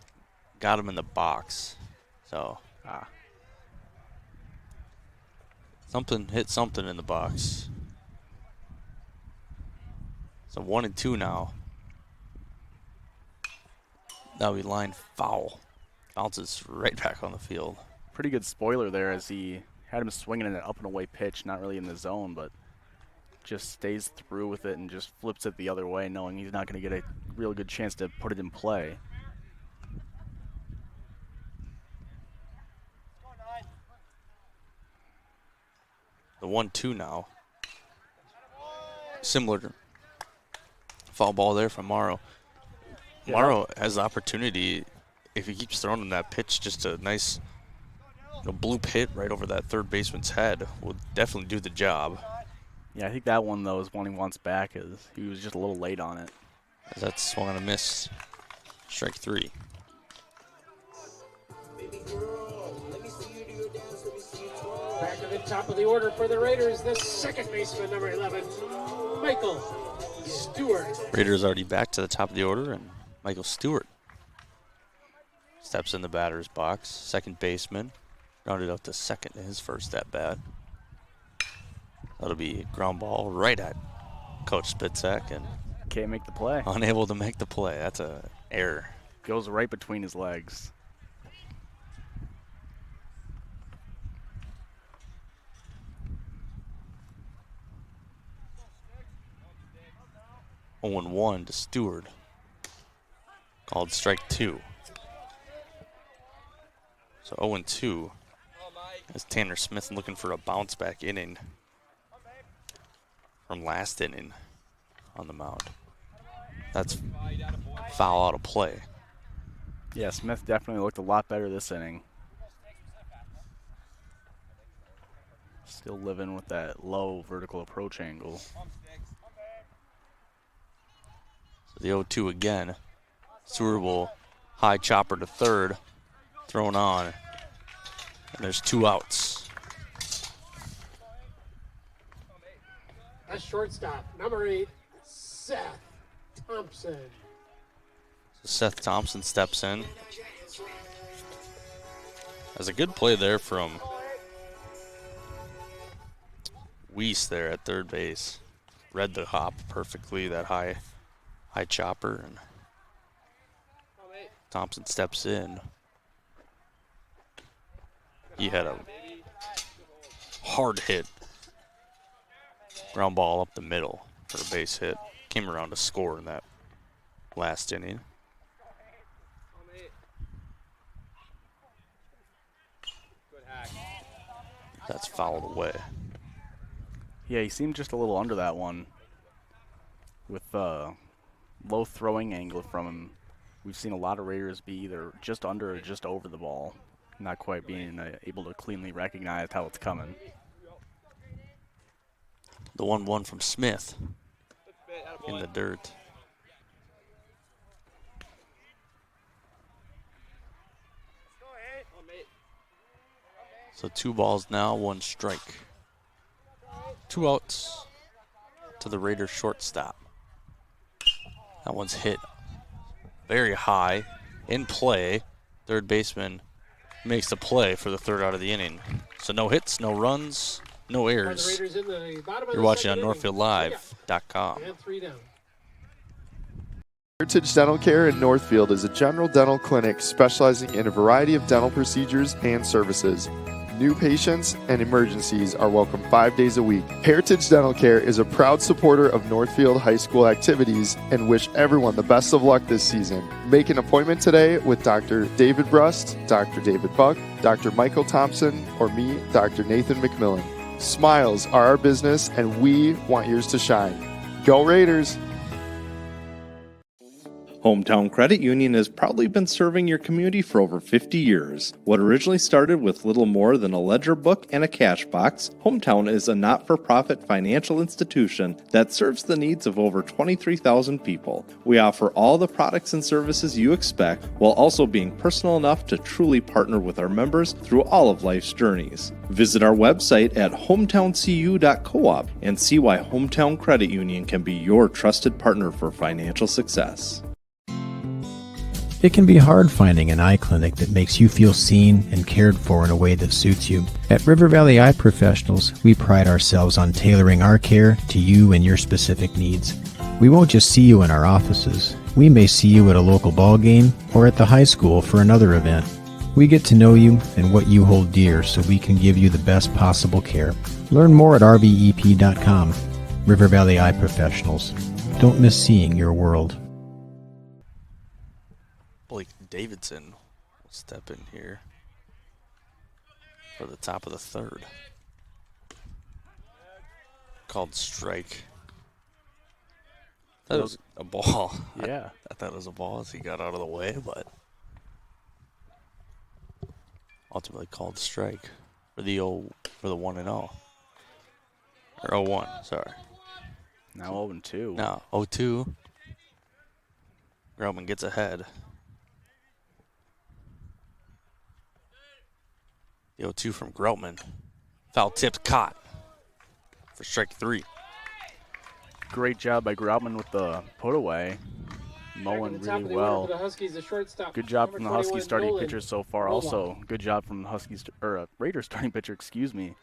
[SPEAKER 8] got him in the box. So something hit something in the box. So 1-2 now. Now we line foul. Bounces right back on the field.
[SPEAKER 9] pretty good spoiler there as he had him swinging in an up and away pitch, not really in the zone, but just stays through with it and just flips it the other way, knowing he's not going to get a real good chance to put it in play.
[SPEAKER 8] The 1-2 now. Similar to foul ball there from Morrow. Morrow has the opportunity, if he keeps throwing him that pitch, just a nice bloop hit right over that third baseman's head will definitely do the job.
[SPEAKER 9] Yeah, I think that one, though, is one he wants back. Is he was just a little late on it.
[SPEAKER 8] That's swung on a miss. Strike three.
[SPEAKER 10] Back to the top of the order for the Raiders, the second baseman, number 11, Michael Stewart.
[SPEAKER 8] Raiders already back to the top of the order, and Michael Stewart steps in the batter's box. Second baseman, rounded out to second in his first at bat. That'll be a ground ball right at Coach Spitzak, and
[SPEAKER 9] can't make the play.
[SPEAKER 8] Unable to make the play. That's a error.
[SPEAKER 9] Goes right between his legs.
[SPEAKER 8] Oh, 1 to Stewart. Called strike two. So 0-2 as Tanner Smith looking for a bounce back inning from last inning on the mound. That's foul out of play.
[SPEAKER 9] Yeah, Smith definitely looked a lot better this inning. Still living with that low vertical approach angle.
[SPEAKER 8] So the 0-2 again. Stewart will high chopper to third, thrown on, and there's 2 outs.
[SPEAKER 10] A shortstop, number 8, Seth Thompson.
[SPEAKER 8] So Seth Thompson steps in. That's a good play there from Weiss there at third base. Read the hop perfectly, that high chopper, and Thompson steps in. He had a hard hit. Ground ball up the middle for a base hit. Came around to score in that last inning. That's fouled away.
[SPEAKER 9] Yeah, he seemed just a little under that one. With low throwing angle from him, we've seen a lot of Raiders be either just under or just over the ball, not quite being able to cleanly recognize how it's coming.
[SPEAKER 8] The 1-1 from Smith in the dirt. So 2 balls now, 1 strike. 2 outs. to the Raiders shortstop. That one's hit very high in play. Third baseman makes the play for the third out of the inning. So no hits, no runs, no errors. You're watching on NorthfieldLive.com.
[SPEAKER 10] And 3 down.
[SPEAKER 18] Heritage Dental Care in Northfield is a general dental clinic specializing in a variety of dental procedures and services. New patients and emergencies are welcome 5 days a week. Heritage Dental Care is a proud supporter of Northfield High School activities and wish everyone the best of luck this season. Make an appointment today with Dr. David Brust, Dr. David Buck, Dr. Michael Thompson, or me, Dr. Nathan McMillan. Smiles are our business and we want yours to shine. Go Raiders!
[SPEAKER 19] Hometown Credit Union has proudly been serving your community for over 50 years. What originally started with little more than a ledger book and a cash box, Hometown is a not-for-profit financial institution that serves the needs of over 23,000 people. We offer all the products and services you expect while also being personal enough to truly partner with our members through all of life's journeys. Visit our website at hometowncu.coop and see why Hometown Credit Union can be your trusted partner for financial success.
[SPEAKER 20] It can be hard finding an eye clinic that makes you feel seen and cared for in a way that suits you. At River Valley Eye Professionals, we pride ourselves on tailoring our care to you and your specific needs. We won't just see you in our offices. We may see you at a local ball game or at the high school for another event. We get to know you and what you hold dear so we can give you the best possible care. Learn more at rvep.com. River Valley Eye Professionals. Don't miss seeing your world.
[SPEAKER 8] Blake Davidson will step in here for the top of the third. Called strike. That was a ball.
[SPEAKER 9] Yeah.
[SPEAKER 8] I thought it was a ball as he got out of the way, but ultimately called strike for the 1-0. Or 0-1, sorry.
[SPEAKER 9] Now 0-2.
[SPEAKER 8] Now 0-2. Groutman gets ahead. The 0-2 from Groutman. Foul tipped, caught for strike 3.
[SPEAKER 9] Great job by Groutman with the put away. Mowing really well. Good job from the Huskies starting pitcher so far. Also, good job from the Huskies Raiders starting pitcher. Excuse me.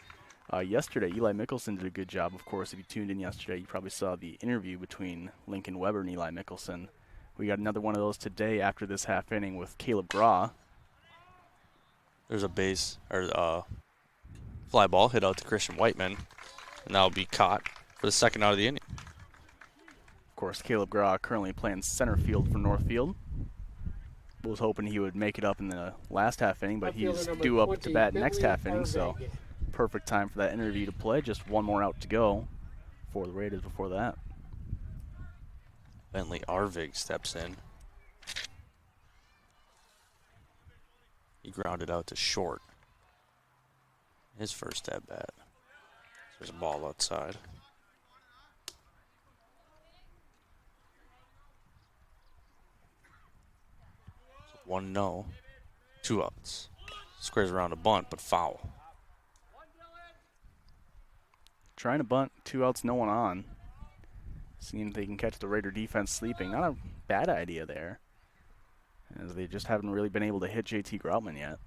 [SPEAKER 9] Yesterday, Eli Mickelson did a good job. Of course, if you tuned in yesterday, you probably saw the interview between Lincoln Weber and Eli Mickelson. We got another one of those today after this half inning with Caleb Graw.
[SPEAKER 8] There's a base or fly ball hit out to Christian Whiteman, and that'll be caught for the second out of the inning.
[SPEAKER 9] Of course, Caleb Graw currently playing center field for Northfield. Was hoping he would make it up in the last half inning, but he's due up to bat next half inning, so perfect time for that interview to play. Just one more out to go for the Raiders before that.
[SPEAKER 8] Bentley Arvig steps in. He grounded out to short. His first at bat. There's a ball outside. So 1-0. 2 outs. Squares around a bunt, but foul.
[SPEAKER 9] Trying to bunt, 2 outs, no one on. Seeing if they can catch the Raider defense sleeping. Not a bad idea there, as they just haven't really been able to hit JT Groutman yet.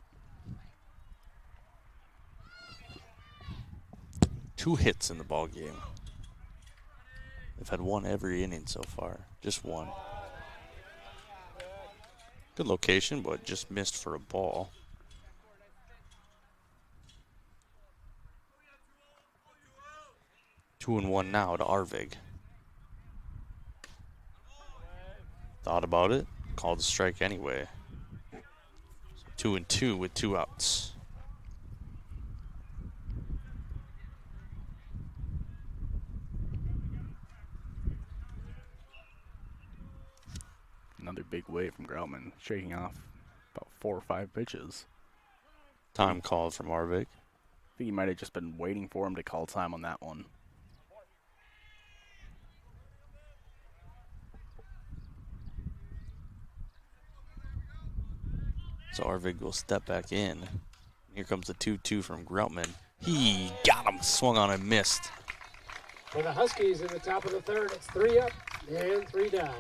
[SPEAKER 8] 2 hits in the ball game. They've had 1 every inning so far. Just 1. Good location, but just missed for a ball. Two and 1 now to Arvig. Thought about it, called a strike anyway. So 2-2 with 2 outs.
[SPEAKER 9] Another big wave from Groutman, shaking off about 4 or 5 pitches.
[SPEAKER 8] Time called from Arvig.
[SPEAKER 9] I think he might have just been waiting for him to call time on that one.
[SPEAKER 8] So Arvig will step back in. Here comes the 2-2 from Groutman. He got him, swung on and missed.
[SPEAKER 10] For the Huskies in the top of the third, it's 3 up and 3 down.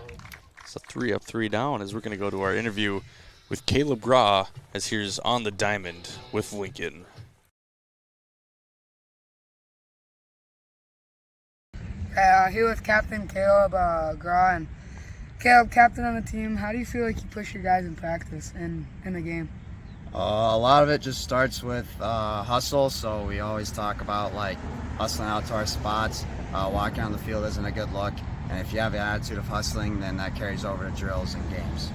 [SPEAKER 8] It's a 3 up, 3 down as we're going to go to our interview with Caleb Graw as here's On the Diamond with Lincoln.
[SPEAKER 21] Here with Captain Caleb Graw. And Caleb, captain on the team, how do you feel like you push your guys in practice and in the game?
[SPEAKER 22] A lot of it just starts with hustle, so we always talk about like hustling out to our spots. Walking on the field isn't a good look, and if you have the attitude of hustling, then that carries over to drills and games.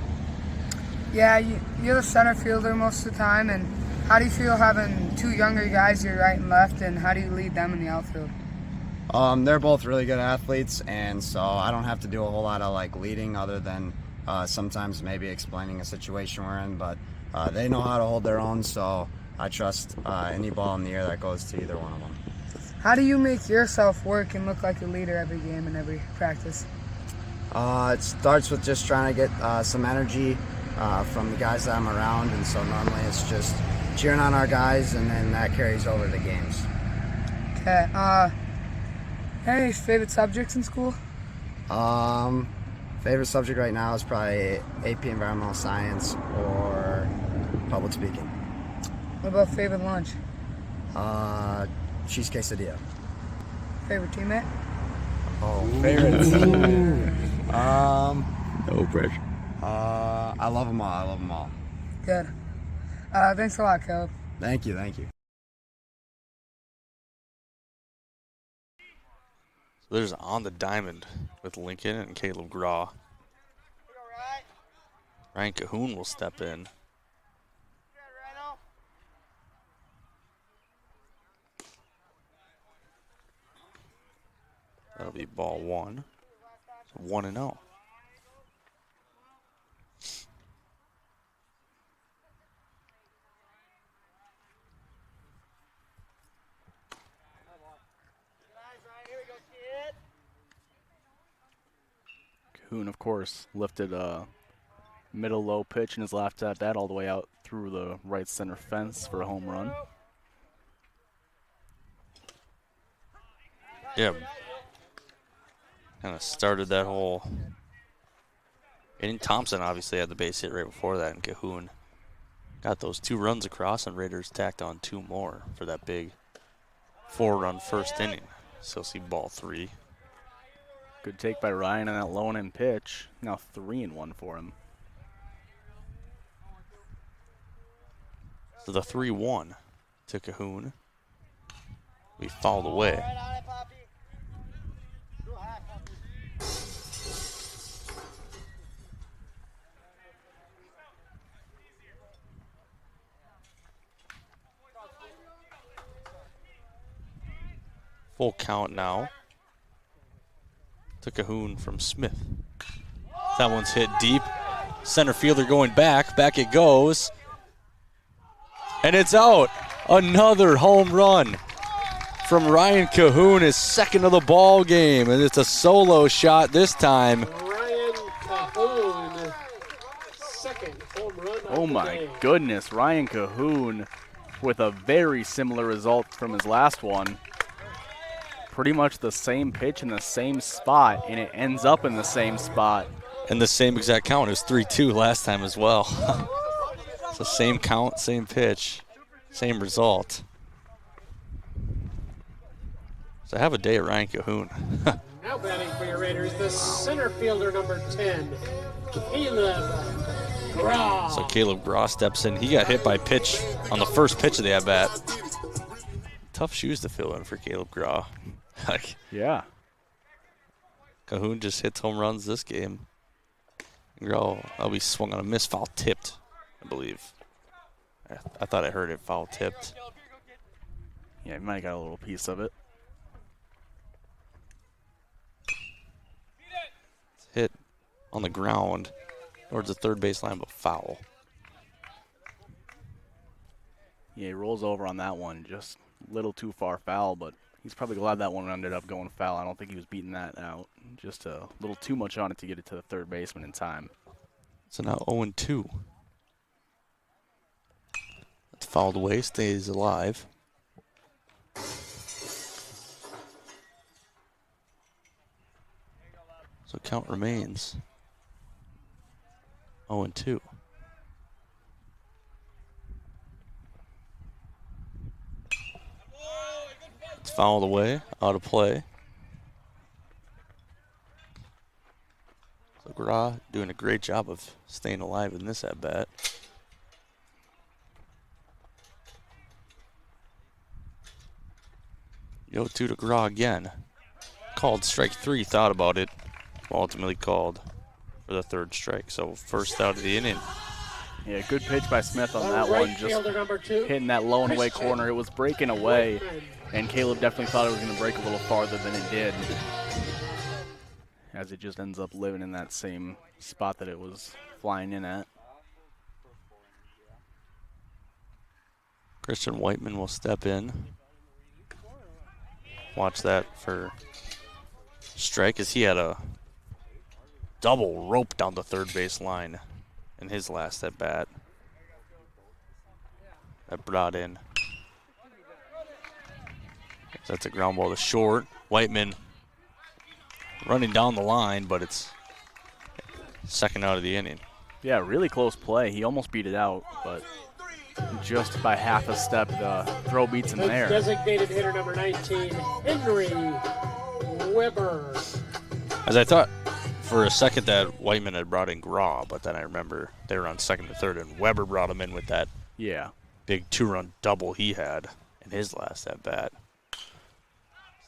[SPEAKER 21] Yeah, you're the center fielder most of the time, and how do you feel having two younger guys, your right and left, and how do you lead them in the outfield?
[SPEAKER 22] They're both really good athletes, and so I don't have to do a whole lot of like leading other than sometimes maybe explaining a situation we're in, but they know how to hold their own, so I trust any ball in the air that goes to either one of them.
[SPEAKER 21] How do you make yourself work and look like a leader every game and every practice?
[SPEAKER 22] It starts with just trying to get some energy from the guys that I'm around, and so normally it's just cheering on our guys, and then that carries over the games.
[SPEAKER 21] Okay. Any favorite subjects in school?
[SPEAKER 22] Favorite subject right now is probably AP Environmental Science or public speaking.
[SPEAKER 21] What about favorite lunch?
[SPEAKER 22] Cheese quesadilla.
[SPEAKER 21] Favorite teammate?
[SPEAKER 22] Oh, favorite teammate.
[SPEAKER 2] No pressure.
[SPEAKER 22] I love them all. I love them all.
[SPEAKER 21] Good. Thanks a lot, Caleb.
[SPEAKER 22] Thank you. Thank you.
[SPEAKER 8] So there's On the Diamond with Lincoln and Caleb Graw. Ryan Cahoon will step in. That'll be ball 1. 1-0.
[SPEAKER 9] Cahoon, of course, lifted a middle low pitch in his left at bat all the way out through the right center fence for a home run.
[SPEAKER 8] Yeah. Kind of started that whole. And Thompson obviously had the base hit right before that, and Cahoon got those 2 runs across, and Raiders tacked on 2 more for that big 4-run first inning. So see ball 3.
[SPEAKER 9] Good take by Ryan on that low end pitch. Now 3-1 for him.
[SPEAKER 8] So the 3-1 to Cahoon. We fouled away. Full count now to Cahoon from Smith. That one's hit deep. Center fielder going back. Back it goes. And it's out. Another home run from Ryan Cahoon, his second of the ball game. And it's a solo shot this time.
[SPEAKER 10] Ryan Cahoon, second home run.
[SPEAKER 9] Oh my goodness, Ryan Cahoon with a very similar result from his last one. Pretty much the same pitch in the same spot, and it ends up in the same spot.
[SPEAKER 8] And the same exact count. It was 3-2 last time as well. So same count, same pitch, same result. So have a day at Ryan Cahoon.
[SPEAKER 10] Now batting for your Raiders, the center fielder number 10, Caleb Graw.
[SPEAKER 8] So Caleb Graw steps in. He got hit by pitch on the first pitch of the at-bat. Tough shoes to fill in for Caleb Graw. Like,
[SPEAKER 9] yeah.
[SPEAKER 8] Cahoon just hits home runs this game. Graw, that'll be swung on a miss, foul tipped, I believe. I thought I heard it foul tipped.
[SPEAKER 9] Yeah, he might have got a little piece of it.
[SPEAKER 8] It's hit on the ground towards the third baseline, but foul.
[SPEAKER 9] Yeah, he rolls over on that one, just a little too far foul, but he's probably glad that one ended up going foul. I don't think he was beating that out. Just a little too much on it to get it to the third baseman in time.
[SPEAKER 8] So now 0-2. That's fouled away, stays alive. So count remains 0-2. It's fouled away, out of play. So Gra doing a great job of staying alive in this at bat. Yo, 2 to Gra again. Called strike 3, thought about it. Ultimately called for the 3rd strike. So first out of the inning.
[SPEAKER 9] Yeah, good pitch by Smith on that one. Just hitting that low and away corner. It was breaking away, and Caleb definitely thought it was going to break a little farther than it did, as it just ends up living in that same spot that it was flying in at.
[SPEAKER 8] Christian Whiteman will step in. Watch that for strike, as he had a double rope down the third base line in his last at bat. That brought in. That's a ground ball to short. Whiteman running down the line, but it's second out of the inning.
[SPEAKER 9] Yeah, really close play. He almost beat it out, but just by half a step, the throw beats him there.
[SPEAKER 10] Designated hitter number 19, Henry Weber.
[SPEAKER 8] As I thought for a second that Whiteman had brought in Gra, but then I remember they were on second to third, and Weber brought him in with that big 2-run double he had in his last at bat.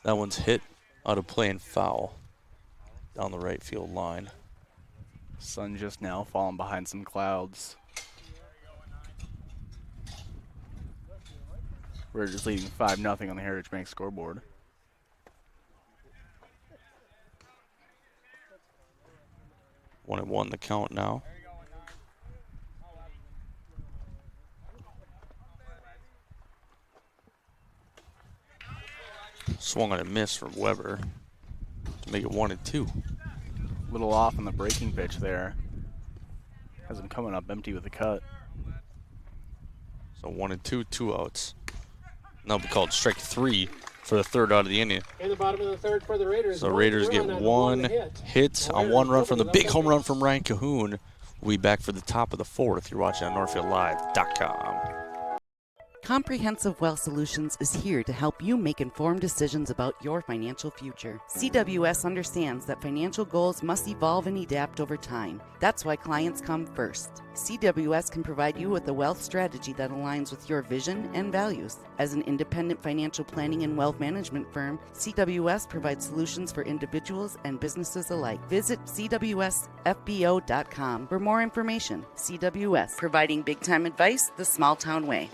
[SPEAKER 8] That one's hit out of play and foul down the right field line.
[SPEAKER 9] Sun just now falling behind some clouds. We're just leading 5-0 on the Heritage Bank scoreboard.
[SPEAKER 8] One and one the count now. Swung on a miss from Weber to make it 1-2.
[SPEAKER 9] Little off on the breaking pitch there. Has him coming up empty with a cut.
[SPEAKER 8] So 1-2, 2 outs. Now be called strike 3 for the 3rd out of the inning.
[SPEAKER 10] In the bottom of the 3rd for the Raiders.
[SPEAKER 8] So Raiders get one hit on 1 run from the big home run from Ryan Cahoon. We'll be back for the top of the 4th. You're watching on NorthfieldLive.com.
[SPEAKER 5] Comprehensive Wealth Solutions is here to help you make informed decisions about your financial future. CWS understands that financial goals must evolve and adapt over time. That's why clients come first. CWS can provide you with a wealth strategy that aligns with your vision and values. As an independent financial planning and wealth management firm, CWS provides solutions for individuals and businesses alike. Visit CWSFBO.com for more information. CWS, providing big-time advice the small-town way.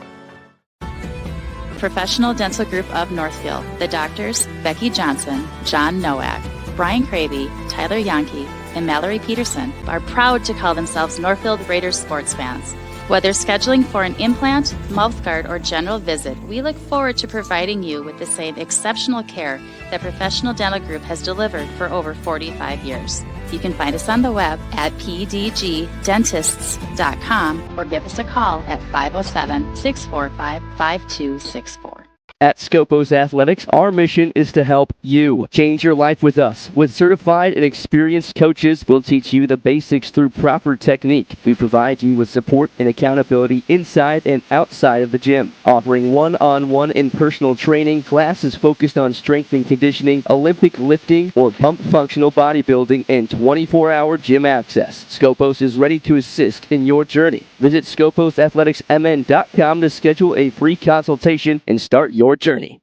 [SPEAKER 6] Professional Dental Group of Northfield. The doctors, Becky Johnson, John Nowak, Brian Cravey, Tyler Yankee, and Mallory Peterson, are proud to call themselves Northfield Raiders sports fans. Whether scheduling for an implant, mouthguard, or general visit, we look forward to providing you with the same exceptional care that Professional Dental Group has delivered for over 45 years. You can find us on the web at pdgdentists.com or give us a call at 507-645-5264.
[SPEAKER 14] At Scopos Athletics, our mission is to help you change your life with us. With certified and experienced coaches, we'll teach you the basics through proper technique. We provide you with support and accountability inside and outside of the gym, offering one-on-one and personal training, classes focused on strength and conditioning, Olympic lifting, or pump functional bodybuilding, and 24-hour gym access. Scopos is ready to assist in your journey. Visit ScoposAthleticsMN.com to schedule a free consultation and start your journey.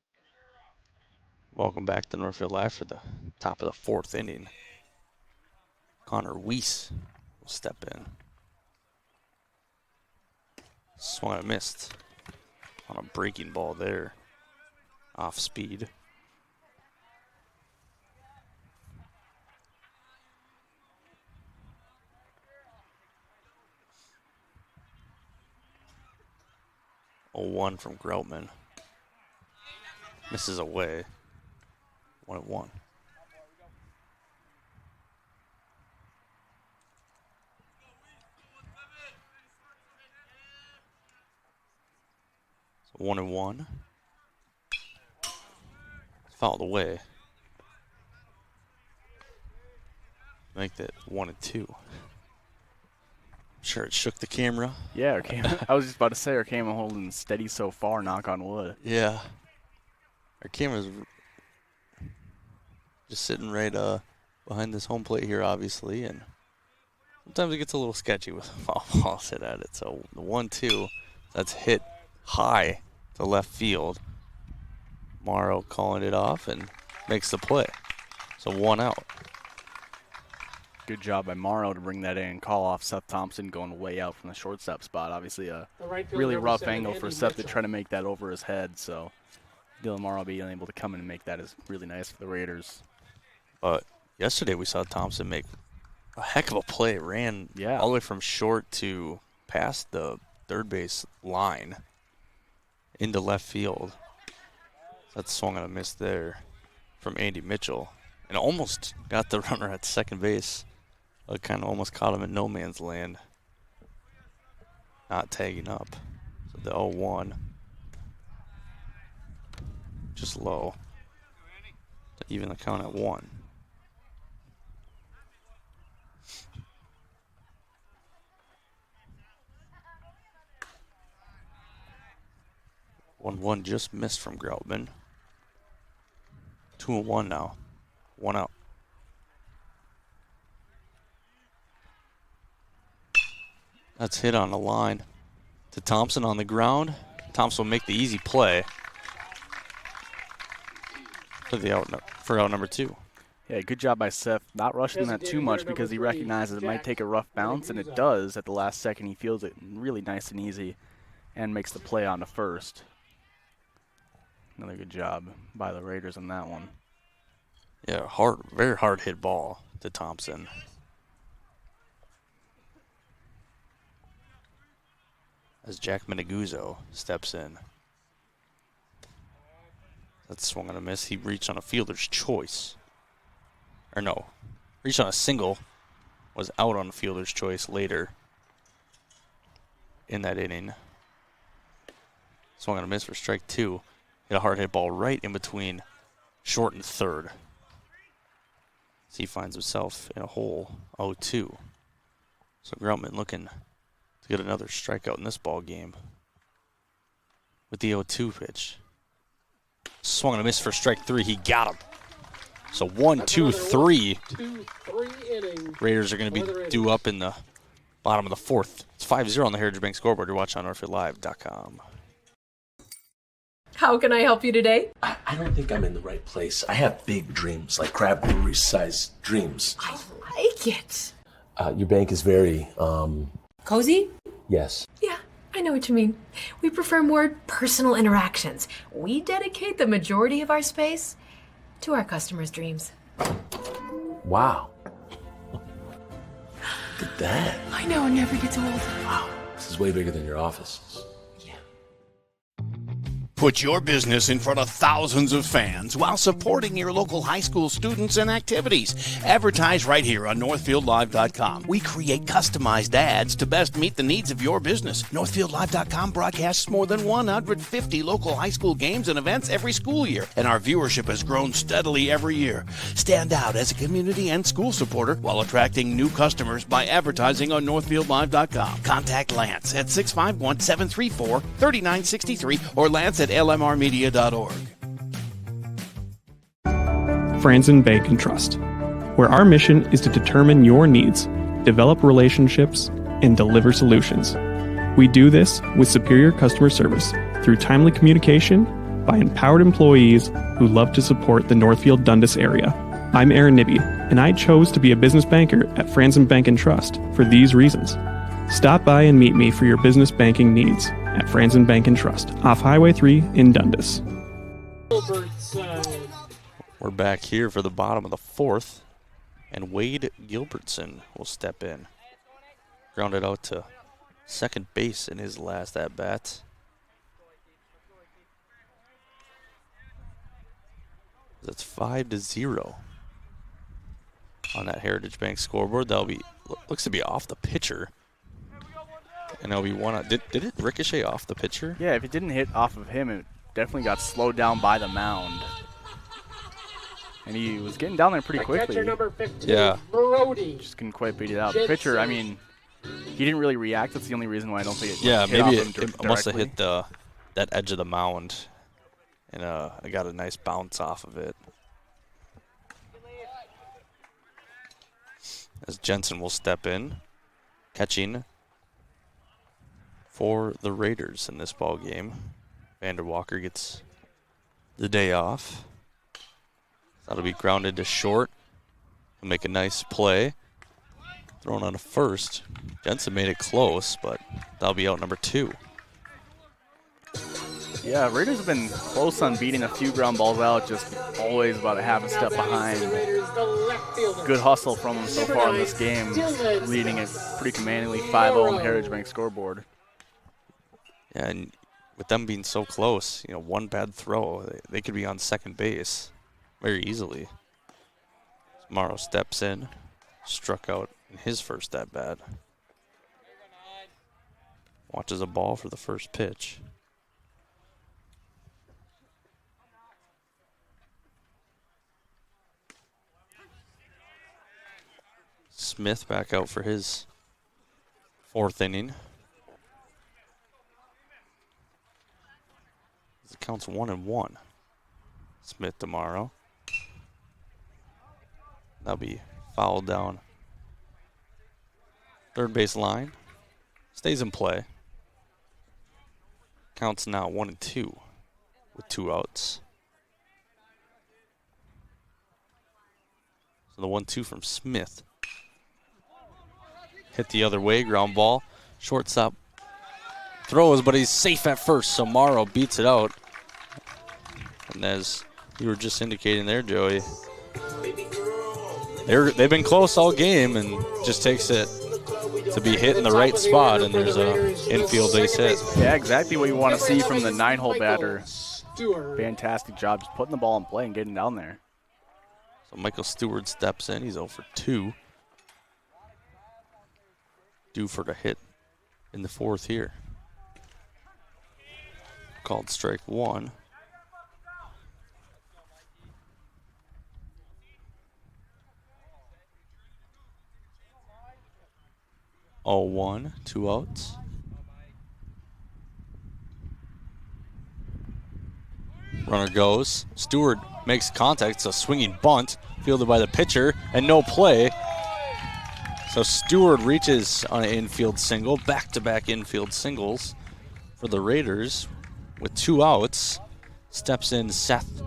[SPEAKER 8] Welcome back to Northfield Live for the top of the 4th inning. Connor Weiss will step in. Swung and missed on a breaking ball there. Off speed. A 1 from Groutman. Misses away. 1-1. So 1-1. Fouled away. make that 1 and 2. I'm sure it shook the camera.
[SPEAKER 9] Yeah, our camera, I was just about to say our camera holding steady so far, knock on wood.
[SPEAKER 8] Yeah. Our camera's just sitting right behind this home plate here, obviously, and sometimes it gets a little sketchy with foul balls hit at it. So the 1-2, that's hit high to left field. Morrow calling it off and makes the play. So 1 out.
[SPEAKER 9] Good job by Morrow to bring that in. Call off Seth Thompson going way out from the shortstop spot. Obviously a really rough angle for Seth to try to make that over his head. So Dylan Morrow being able to come in and make that is really nice for the Raiders.
[SPEAKER 8] But yesterday we saw Thompson make a heck of a play. Ran all the way from short to past the third base line into left field. That swung and a miss there from Andy Mitchell. And almost got the runner at second base. Kind of almost caught him in no man's land. Not tagging up. So the 0-1. Just low. To even the count at 1. One just missed from Groutman. 2-1 now. 1 out. That's hit on the line to Thompson on the ground. Thompson will make the easy play for out number 2.
[SPEAKER 9] Yeah, good job by Seth. Not rushing that too much because he recognizes it might take a rough bounce, and it does at the last second. He feels it really nice and easy and makes the play on the first. Another good job by the Raiders on that one.
[SPEAKER 8] Yeah, very hard hit ball to Thompson. As Jack Meneguzzo steps in. That's swung on a miss. He reached on a fielder's choice. Or no, reached on a single, was out on a fielder's choice later in that inning. Swung on a miss for strike 2. Hit a hard hit ball right in between short and third. So he finds himself in a hole 0-2. So Groutman looking to get another strikeout in this ball game with the 0-2 pitch. Swung and a miss for strike 3. He got him. So 1-2-3. Raiders are going to be due up in the bottom of the 4th. It's 5-0 on the Heritage Bank scoreboard. You're watching on NorthfieldLive.com.
[SPEAKER 7] How can I help you today?
[SPEAKER 11] I don't think I'm in the right place. I have big dreams, like crab brewery-sized dreams.
[SPEAKER 7] I like it.
[SPEAKER 11] Your bank is very,
[SPEAKER 7] Cozy?
[SPEAKER 11] yes.
[SPEAKER 7] Yeah, I know what you mean. We prefer more personal interactions. We dedicate the majority of our space to our customers' dreams.
[SPEAKER 11] Wow. Look at that.
[SPEAKER 7] I know, it never gets old.
[SPEAKER 11] Wow, this is way bigger than your office.
[SPEAKER 1] Put your business in front of thousands of fans while supporting your local high school students and activities. Advertise right here on NorthfieldLive.com. We create customized ads to best meet the needs of your business. NorthfieldLive.com broadcasts more than 150 local high school games and events every school year, and our viewership has grown steadily every year. Stand out as a community and school supporter while attracting new customers by advertising on NorthfieldLive.com. Contact Lance at 651-734-3963 or Lance at lmrmedia.org.
[SPEAKER 23] Franzen Bank and Trust, where our mission is to determine your needs, develop relationships, and deliver solutions. We do this with superior customer service through timely communication by empowered employees who love to support the Northfield Dundas area. I'm Aaron Nibby, and I chose to be a business banker at Franzen Bank and Trust for these reasons. Stop by and meet me for your business banking needs at Franzen Bank and Trust, off Highway 3 in Dundas.
[SPEAKER 8] We're back here for the bottom of the 4th, and Wade Gilbertson will step in. Grounded out to second base in his last at-bat. That's 5-0 on that Heritage Bank scoreboard. That'll be, looks to be off the pitcher. And it'll be one out. Did it ricochet off the pitcher?
[SPEAKER 9] Yeah, if it didn't hit off of him, it definitely got slowed down by the mound. And he was getting down there pretty quickly.
[SPEAKER 10] Number 15,
[SPEAKER 8] yeah.
[SPEAKER 10] Brody.
[SPEAKER 9] Just couldn't quite beat it out. The pitcher, I mean, he didn't really react. That's the only reason why I don't think it
[SPEAKER 8] Yeah,
[SPEAKER 9] hit
[SPEAKER 8] maybe
[SPEAKER 9] off him
[SPEAKER 8] it must have hit that edge of the mound. And I got a nice bounce off of it. As Jensen will step in, catching for the Raiders in this ball game. Vander Walker gets the day off. That'll be grounded to short. He'll make a nice play. Thrown on a first. Jensen made it close, but that'll be out number 2.
[SPEAKER 9] Yeah, Raiders have been close on beating a few ground balls out, just always about a half a step behind. Good hustle from them so far in this game, leading it pretty commandingly 5-0 on the Heritage Bank scoreboard.
[SPEAKER 8] Yeah, and with them being so close, one bad throw, they could be on second base very easily. Morrow steps in, struck out in his first at bat. Watches a ball for the first pitch. Smith back out for his 4th inning. It counts 1-1. Smith tomorrow. That'll be fouled down. Third base line. Stays in play. Counts now 1-2 with 2 outs. So the 1-2 from Smith. Hit the other way, ground ball. Shortstop throws, but he's safe at first, so Morrow beats it out. And as you were just indicating there, Joey, they've been close all game, and just takes it to be hit in the right spot, and there's a infield base hit.
[SPEAKER 9] Yeah, exactly what you want to see from the 9-hole batter. Fantastic job just putting the ball in play and getting down there.
[SPEAKER 8] So Michael Stewart steps in. He's 0 for 2. Due for the hit in the 4th here. Called strike 1. Oh, 1, 2 outs. Runner goes. Stewart makes contact. It's a swinging bunt fielded by the pitcher, and no play. So Stewart reaches on an infield single, back-to-back infield singles for the Raiders with 2 outs. Steps in Seth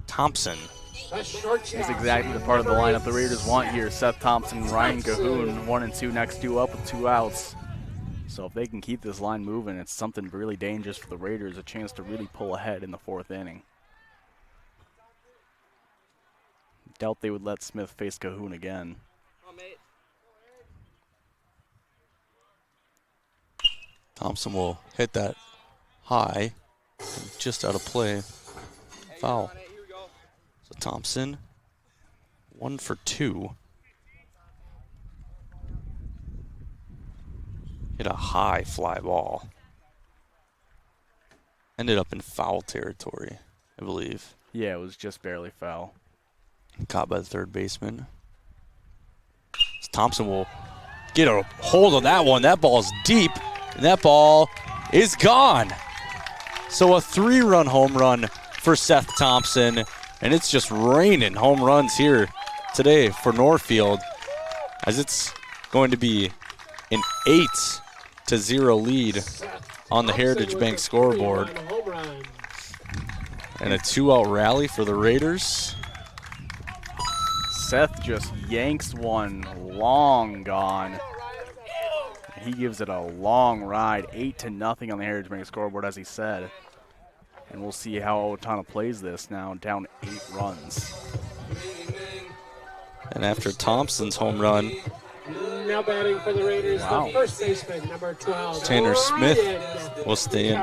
[SPEAKER 8] Thompson.
[SPEAKER 9] Is exactly the part of the lineup the Raiders want here. Seth Thompson, Ryan Cahoon, 1 and 2, next 2 up with 2 outs. So if they can keep this line moving, it's something really dangerous for the Raiders, a chance to really pull ahead in the 4th inning. Doubt they would let Smith face Cahoon again.
[SPEAKER 8] Thompson will hit that high, just out of play. Foul. So Thompson, 1 for 2. Hit a high fly ball. Ended up in foul territory, I believe.
[SPEAKER 9] Yeah, it was just barely foul.
[SPEAKER 8] Caught by the third baseman. Thompson will get a hold of that one. That ball's deep, and that ball is gone. So a 3-run home run for Seth Thompson, and it's just raining home runs here today for Northfield, as it's going to be an 8-0 lead on the Heritage Bank scoreboard. And a 2-out rally for the Raiders.
[SPEAKER 9] Seth just yanks one, long gone. He gives it a long ride, 8-0 on the Heritage Bank scoreboard, as he said. And we'll see how Owatonna plays this now, down 8 runs.
[SPEAKER 8] And after Thompson's home run,
[SPEAKER 10] now batting for the Raiders, the first baseman, number 12.
[SPEAKER 8] Tanner Smith will stay in.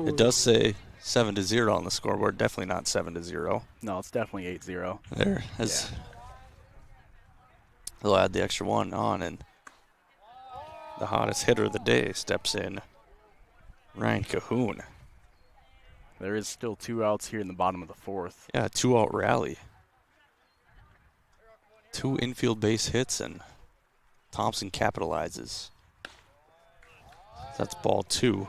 [SPEAKER 8] It does say 7-0 on the scoreboard. Definitely not 7-0.
[SPEAKER 9] No, it's definitely 8-0.
[SPEAKER 8] There, they'll add the extra one on, and the hottest hitter of the day steps in, Ryan Cahoon.
[SPEAKER 9] There is still 2 outs here in the bottom of the 4th.
[SPEAKER 8] Yeah, 2-out rally. 2 infield base hits, and Thompson capitalizes. That's ball 2.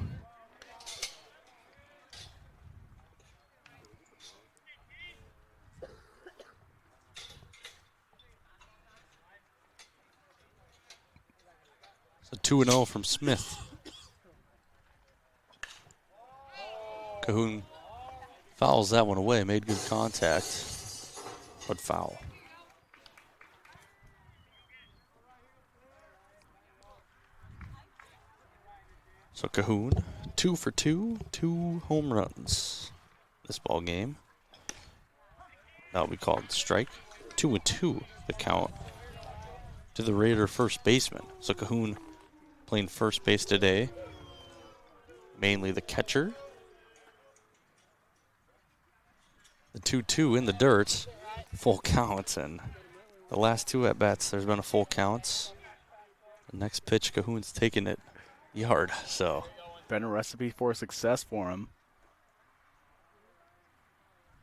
[SPEAKER 8] So 2-0 from Smith. Cahoon fouls that one away, made good contact, but foul. So Cahoon, 2 for 2, 2 home runs this ball game. That'll be called strike. 2-2 the count to the Raider first baseman. So Cahoon playing first base today, mainly the catcher. The 2-2 in the dirt, full count, and the last 2 at-bats, there's been a full count. The next pitch, Cahoon's taking it yard, so.
[SPEAKER 9] Been a recipe for success for him.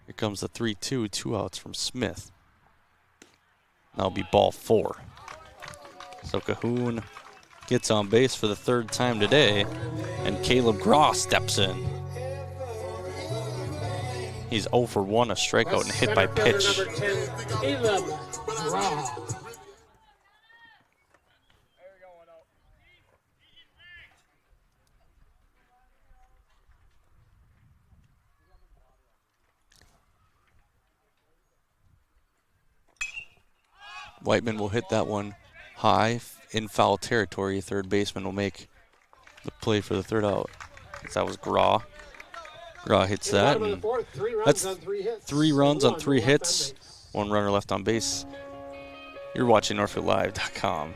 [SPEAKER 8] Here comes the 3-2, 2 outs from Smith. That'll be ball 4. So Cahoon gets on base for the 3rd time today, and Caleb Graw steps in. He's 0 for 1, a strikeout and hit by pitch.
[SPEAKER 10] Number 10, Caleb Graw.
[SPEAKER 8] Whiteman will hit that one high in foul territory. Third baseman will make the play for the 3rd out. That was Graw. Graw hits that. And that's 3 runs on 3 hits. 1 runner left on base. You're watching NorthfieldLive.com.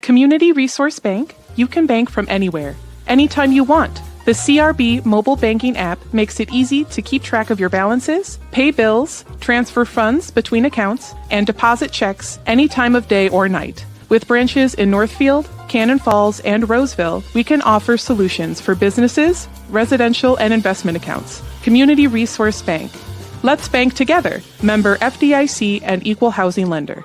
[SPEAKER 3] Community Resource Bank, you can bank from anywhere, anytime you want. The CRB mobile banking app makes it easy to keep track of your balances, pay bills, transfer funds between accounts, and deposit checks any time of day or night. With branches in Northfield, Cannon Falls, and Roseville, we can offer solutions for businesses, residential, and investment accounts. Community Resource Bank. Let's bank together. Member FDIC and Equal Housing Lender.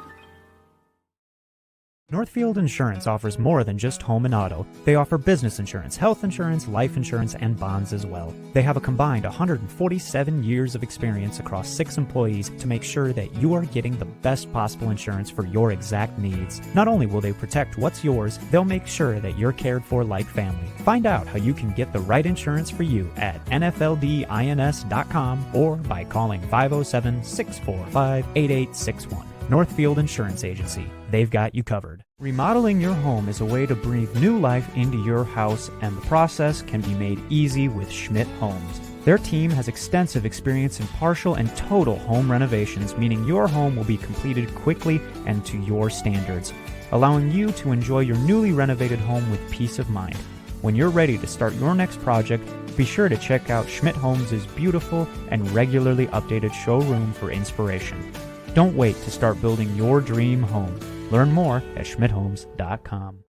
[SPEAKER 12] Northfield Insurance offers more than just home and auto. They offer business insurance, health insurance, life insurance, and bonds as well. They have a combined 147 years of experience across 6 employees to make sure that you are getting the best possible insurance for your exact needs. Not only will they protect what's yours, they'll make sure that you're cared for like family. Find out how you can get the right insurance for you at nfldins.com or by calling 507-645-8861. Northfield Insurance Agency. They've got you covered. Remodeling your home is a way to breathe new life into your house, and the process can be made easy with Schmidt Homes. Their team has extensive experience in partial and total home renovations, meaning your home will be completed quickly and to your standards, allowing you to enjoy your newly renovated home with peace of mind. When you're ready to start your next project, be sure to check out Schmidt Homes' beautiful and regularly updated showroom for inspiration. Don't wait to start building your dream home. Learn more at schmidthomes.com.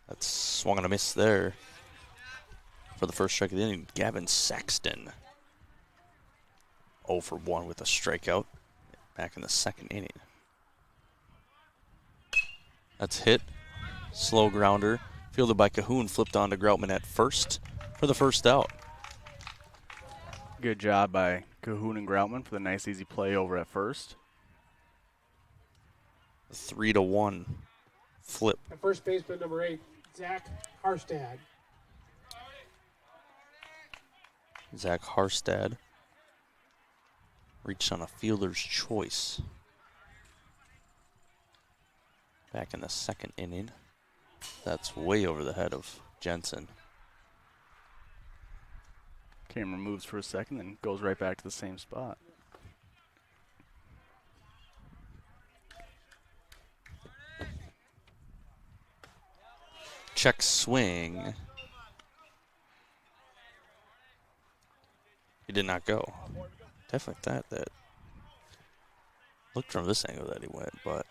[SPEAKER 8] That's swung on a miss there. For the first strike of the inning, Gavin Saxton. 0 for 1 with a strikeout back in the 2nd inning. That's hit. Slow grounder. Fielded by Cahoon, flipped on to Groutman at first for the 1st out.
[SPEAKER 9] Good job by Cahoon and Groutman for the nice easy play over at first.
[SPEAKER 8] 3-1 flip.
[SPEAKER 10] And first baseman number 8, Zach Harstad.
[SPEAKER 8] Zach Harstad reached on a fielder's choice back in the 2nd inning. That's way over the head of Jensen.
[SPEAKER 9] Camera moves for a second and goes right back to the same spot.
[SPEAKER 8] Check swing. He did not go. Definitely thought that. Looked from this angle that he went, but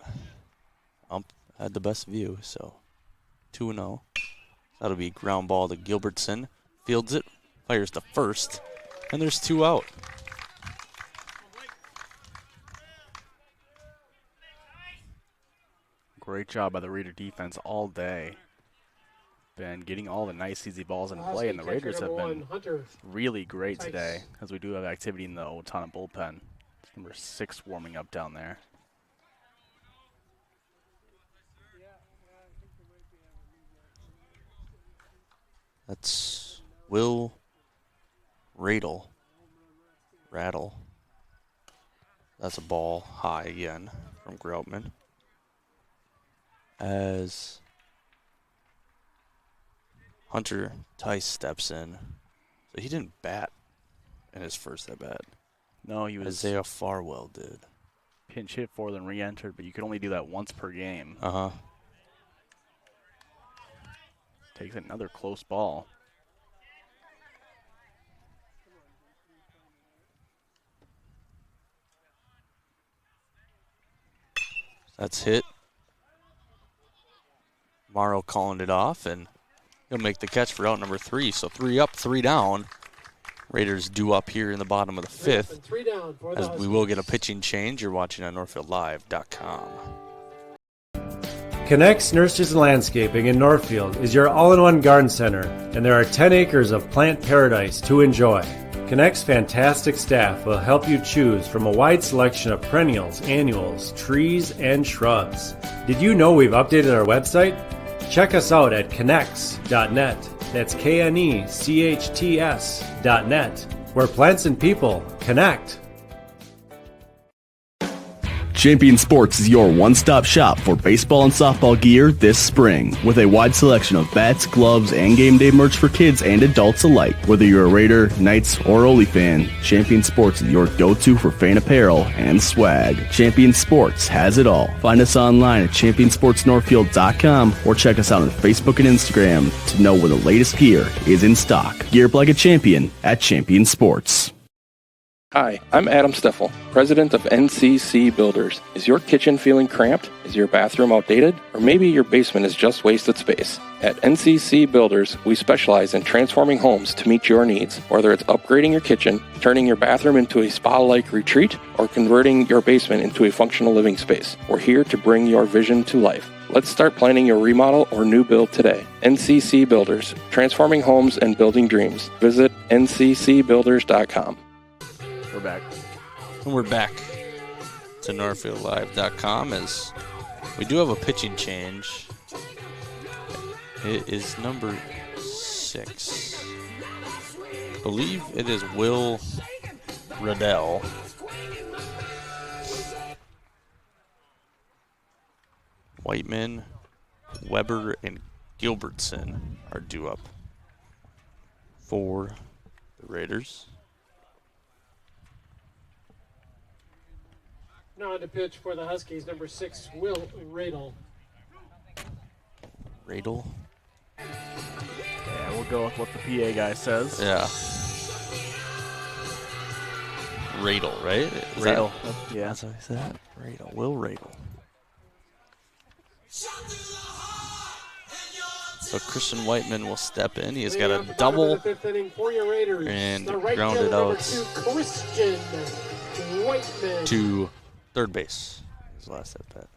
[SPEAKER 8] had the best view, so 2-0. That'll be ground ball to Gilbertson. Fields it, fires to first, and there's 2 out.
[SPEAKER 9] Great job by the Raider defense all day. Been getting all the nice, easy balls in play, and the Raiders have been really great today, as we do have activity in the Owatonna bullpen. It's number 6 warming up down there.
[SPEAKER 8] That's Will Rattle. That's a ball high again from Groutman. As Hunter Tice steps in. So he didn't bat in his first at bat.
[SPEAKER 9] No, he was.
[SPEAKER 8] Isaiah Farwell did.
[SPEAKER 9] Pinch hit for, then re-entered, but you could only do that once per game.
[SPEAKER 8] Uh-huh.
[SPEAKER 9] Takes another close ball.
[SPEAKER 8] That's hit. Morrow calling it off, and he'll make the catch for out number 3. So 3 up, 3 down. Raiders due up here in the bottom of the 5th. As we will get a pitching change. You're watching on NorthfieldLive.com.
[SPEAKER 16] Connects Nurseries and Landscaping in Northfield is your all-in-one garden center, and there are 10 acres of plant paradise to enjoy. Connect's fantastic staff will help you choose from a wide selection of perennials, annuals, trees, and shrubs. Did you know we've updated our website? Check us out at connects.net. That's KNECHTS.net, where plants and people connect.
[SPEAKER 4] Champion Sports is your one-stop shop for baseball and softball gear this spring, with a wide selection of bats, gloves, and game day merch for kids and adults alike. Whether you're a Raider, Knights, or Ole fan, Champion Sports is your go-to for fan apparel and swag. Champion Sports has it all. Find us online at championsportsnorthfield.com or check us out on Facebook and Instagram to know when the latest gear is in stock. Gear up like a champion at Champion Sports.
[SPEAKER 13] Hi, I'm Adam Steffel, president of NCC Builders. Is your kitchen feeling cramped? Is your bathroom outdated? Or maybe your basement is just wasted space? At NCC Builders, we specialize in transforming homes to meet your needs. Whether it's upgrading your kitchen, turning your bathroom into a spa-like retreat, or converting your basement into a functional living space, we're here to bring your vision to life. Let's start planning your remodel or new build today. NCC Builders, transforming homes and building dreams. Visit nccbuilders.com.
[SPEAKER 9] We're back.
[SPEAKER 8] And we're back to NorthfieldLive.com as we do have a pitching change. It is number 6. I believe it is Will Riddell. Whiteman, Weber, and Gilbertson are due up for the Raiders.
[SPEAKER 10] Now on to pitch for the Huskies, number 6, Will Radel.
[SPEAKER 8] Radel?
[SPEAKER 9] Yeah, we'll go with what the PA guy says.
[SPEAKER 8] Yeah. Radel, right?
[SPEAKER 9] Radel. Yeah.
[SPEAKER 8] That's what I said. Radel. Will Radel. So Christian Whiteman will step in. He's got a double and grounded out
[SPEAKER 10] Christian Whiteman
[SPEAKER 8] to third base. His last at bat.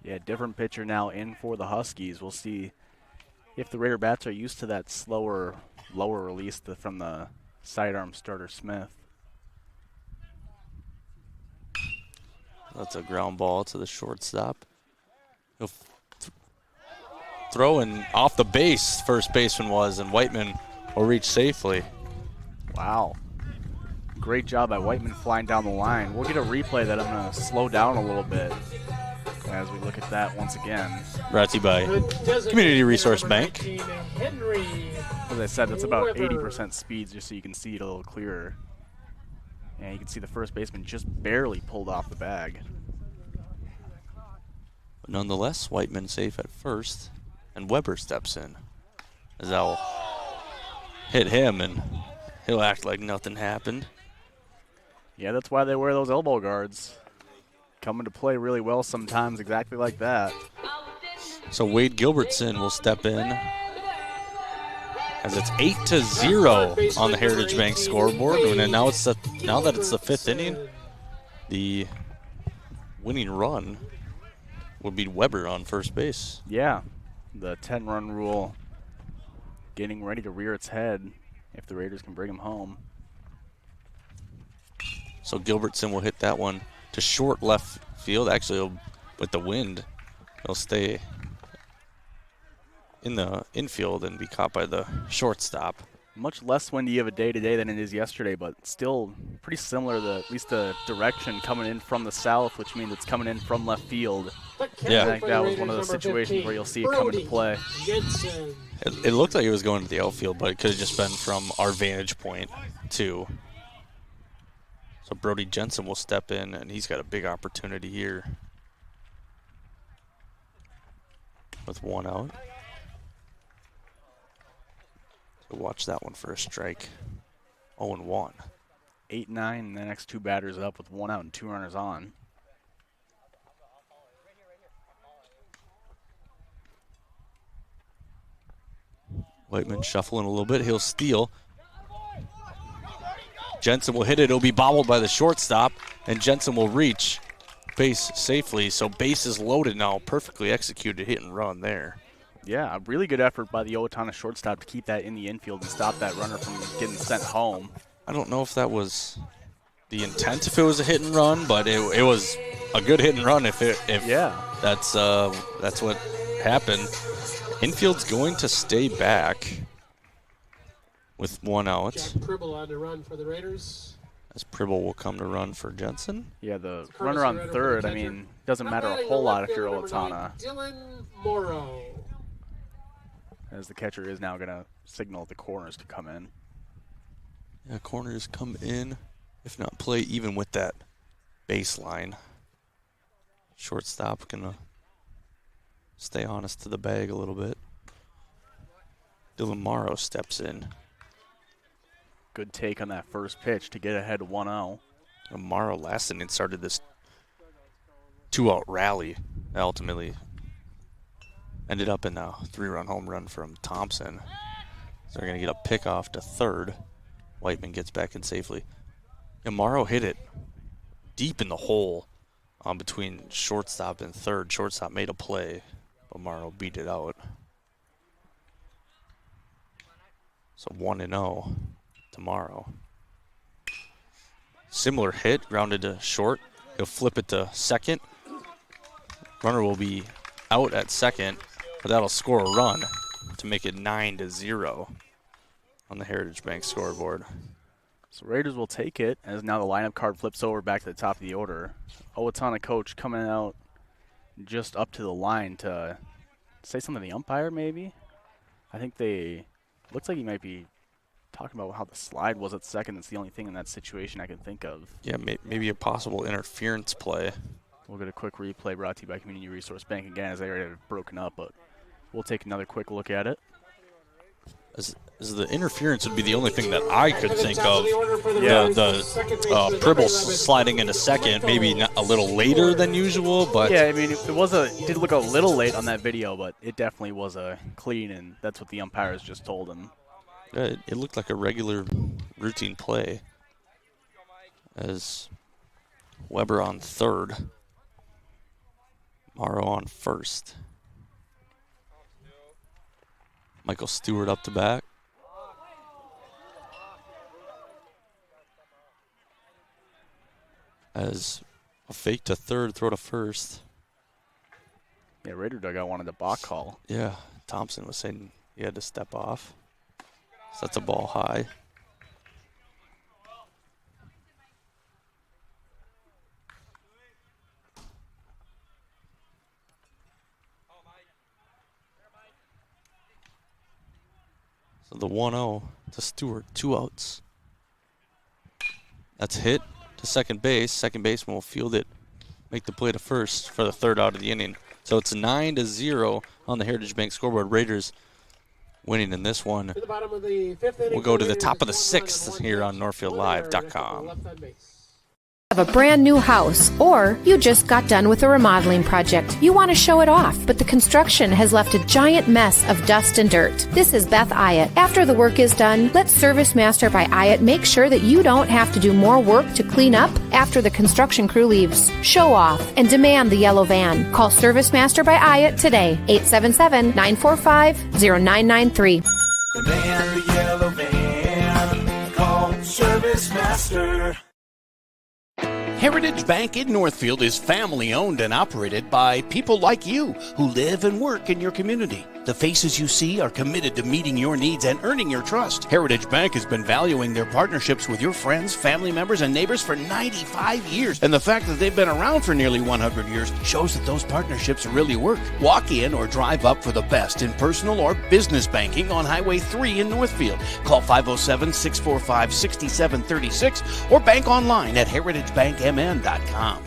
[SPEAKER 9] Yeah, different pitcher now in for the Huskies. We'll see if the Raider bats are used to that slower, lower release from the sidearm starter Smith.
[SPEAKER 8] That's a ground ball to the shortstop. He'll throw and off the base, first baseman was, and Whiteman will reach safely.
[SPEAKER 9] Wow. Great job by Whiteman flying down the line. We'll get a replay that I'm going to slow down a little bit as we look at that once again.
[SPEAKER 8] Brought to you by Community Resource Bank.
[SPEAKER 9] As I said, that's about 80% speeds just so you can see it a little clearer. And you can see the first baseman just barely pulled off the bag.
[SPEAKER 8] But nonetheless, Whiteman safe at first, and Weber steps in. As that'll hit him, and he'll act like nothing happened.
[SPEAKER 9] Yeah, that's why they wear those elbow guards. Come into play really well sometimes, exactly like that.
[SPEAKER 8] So Wade Gilbertson will step in as it's 8-0 on the Heritage Bank scoreboard. And now that it's the 5th inning, the winning run would be Weber on first base.
[SPEAKER 9] Yeah, the 10-run rule getting ready to rear its head if the Raiders can bring him home.
[SPEAKER 8] So Gilbertson will hit that one to short left field. Actually, with the wind, he'll stay in the infield and be caught by the shortstop.
[SPEAKER 9] Much less windy of a day today than it is yesterday, but still pretty similar, at least the direction coming in from the south, which means it's coming in from left field.
[SPEAKER 8] Yeah.
[SPEAKER 9] I think that was one of those situations where you'll see it come into play.
[SPEAKER 8] It looked like it was going to the outfield, but it could have just been from our vantage point, too. So Brody Jensen will step in, and he's got a big opportunity here with one out. So watch that one for a strike. 0-1.
[SPEAKER 9] 8-9, and the next two batters up with one out and two runners on.
[SPEAKER 8] Whiteman shuffling a little bit. He'll steal. Jensen will hit it. It'll be bobbled by the shortstop, and Jensen will reach base safely. So base is loaded now. Perfectly executed hit and run there.
[SPEAKER 9] Yeah, a really good effort by the Owatonna shortstop to keep that in the infield and stop that runner from getting sent home.
[SPEAKER 8] I don't know if that was the intent if it was a hit and run, but it was a good hit and run if that's what happened. Infield's going to stay back with one out.
[SPEAKER 10] Jack Pribble on to run for the Raiders.
[SPEAKER 8] As Pribble will come to run for Jensen.
[SPEAKER 9] Yeah, the runner on third, I mean, doesn't matter a whole lot if you're Owatonna.
[SPEAKER 10] Dylan Morrow.
[SPEAKER 9] As the catcher is now going to signal the corners to come in.
[SPEAKER 8] Yeah, corners come in, if not play even with that baseline. Shortstop gonna stay honest to the bag a little bit. Dylan Morrow steps in.
[SPEAKER 9] Good take on that first pitch to get ahead 1-0.
[SPEAKER 8] And Morrow last inning started this two-out rally. Ultimately ended up in a 3-run home run from Thompson. So they're going to get a pickoff to third. Whiteman gets back in safely. And Morrow hit it deep in the hole between shortstop and third. Shortstop made a play, but Morrow beat it out. So 1-0 to Morrow. Similar hit, grounded to short. He'll flip it to second. Runner will be out at second, but that'll score a run to make it 9-0 on the Heritage Bank scoreboard.
[SPEAKER 9] So Raiders will take it as now the lineup card flips over back to the top of the order. Owatonna coach coming out just up to the line to say something to the umpire maybe. I think looks like he might be talking about how the slide was at second. It's the only thing in that situation I can think of.
[SPEAKER 8] Yeah, maybe a possible interference play.
[SPEAKER 9] We'll get a quick replay brought to you by Community Resource Bank again as they already have broken up, but we'll take another quick look at it.
[SPEAKER 8] As the interference would be the only thing that I could think of.
[SPEAKER 10] The
[SPEAKER 8] Pribble sliding into second, maybe not a little later than usual, but
[SPEAKER 9] yeah, I mean, it did look a little late on that video, but it definitely was a clean, and that's what the umpires just told him.
[SPEAKER 8] It looked like a regular routine play. As Weber on third, Morrow on first. Michael Stewart up to bat. As a fake to third, throw to first.
[SPEAKER 9] Yeah, Raider dugout wanted a balk call.
[SPEAKER 8] Yeah, Thompson was saying he had to step off. Sets a ball high. So the 1-0 to Stewart, 2 outs. That's hit to second base. Second baseman will field it, make the play to first for the third out of the inning. So it's 9-0 on the Heritage Bank scoreboard. Raiders winning in this one. We'll go to the top of the 6th here on NorthfieldLive.com.
[SPEAKER 15] Have a brand new house, or you just got done with a remodeling project. You want to show it off, but the construction has left a giant mess of dust and dirt. This is Beth Ayatt. After the work is done, let Service Master by Ayatt make sure that you don't have to do more work to clean up after the construction crew leaves. Show off and demand the yellow van. Call Service Master by Ayatt today, 877-945-0993.
[SPEAKER 17] The man, the yellow van, call Service Master.
[SPEAKER 1] Heritage Bank in Northfield is family owned and operated by people like you who live and work in your community. The faces you see are committed to meeting your needs and earning your trust. Heritage Bank has been valuing their partnerships with your friends, family members, and neighbors for 95 years. And the fact that they've been around for nearly 100 years shows that those partnerships really work. Walk in or drive up for the best in personal or business banking on Highway 3 in Northfield. Call 507-645-6736 or bank online at heritagebankmn.com.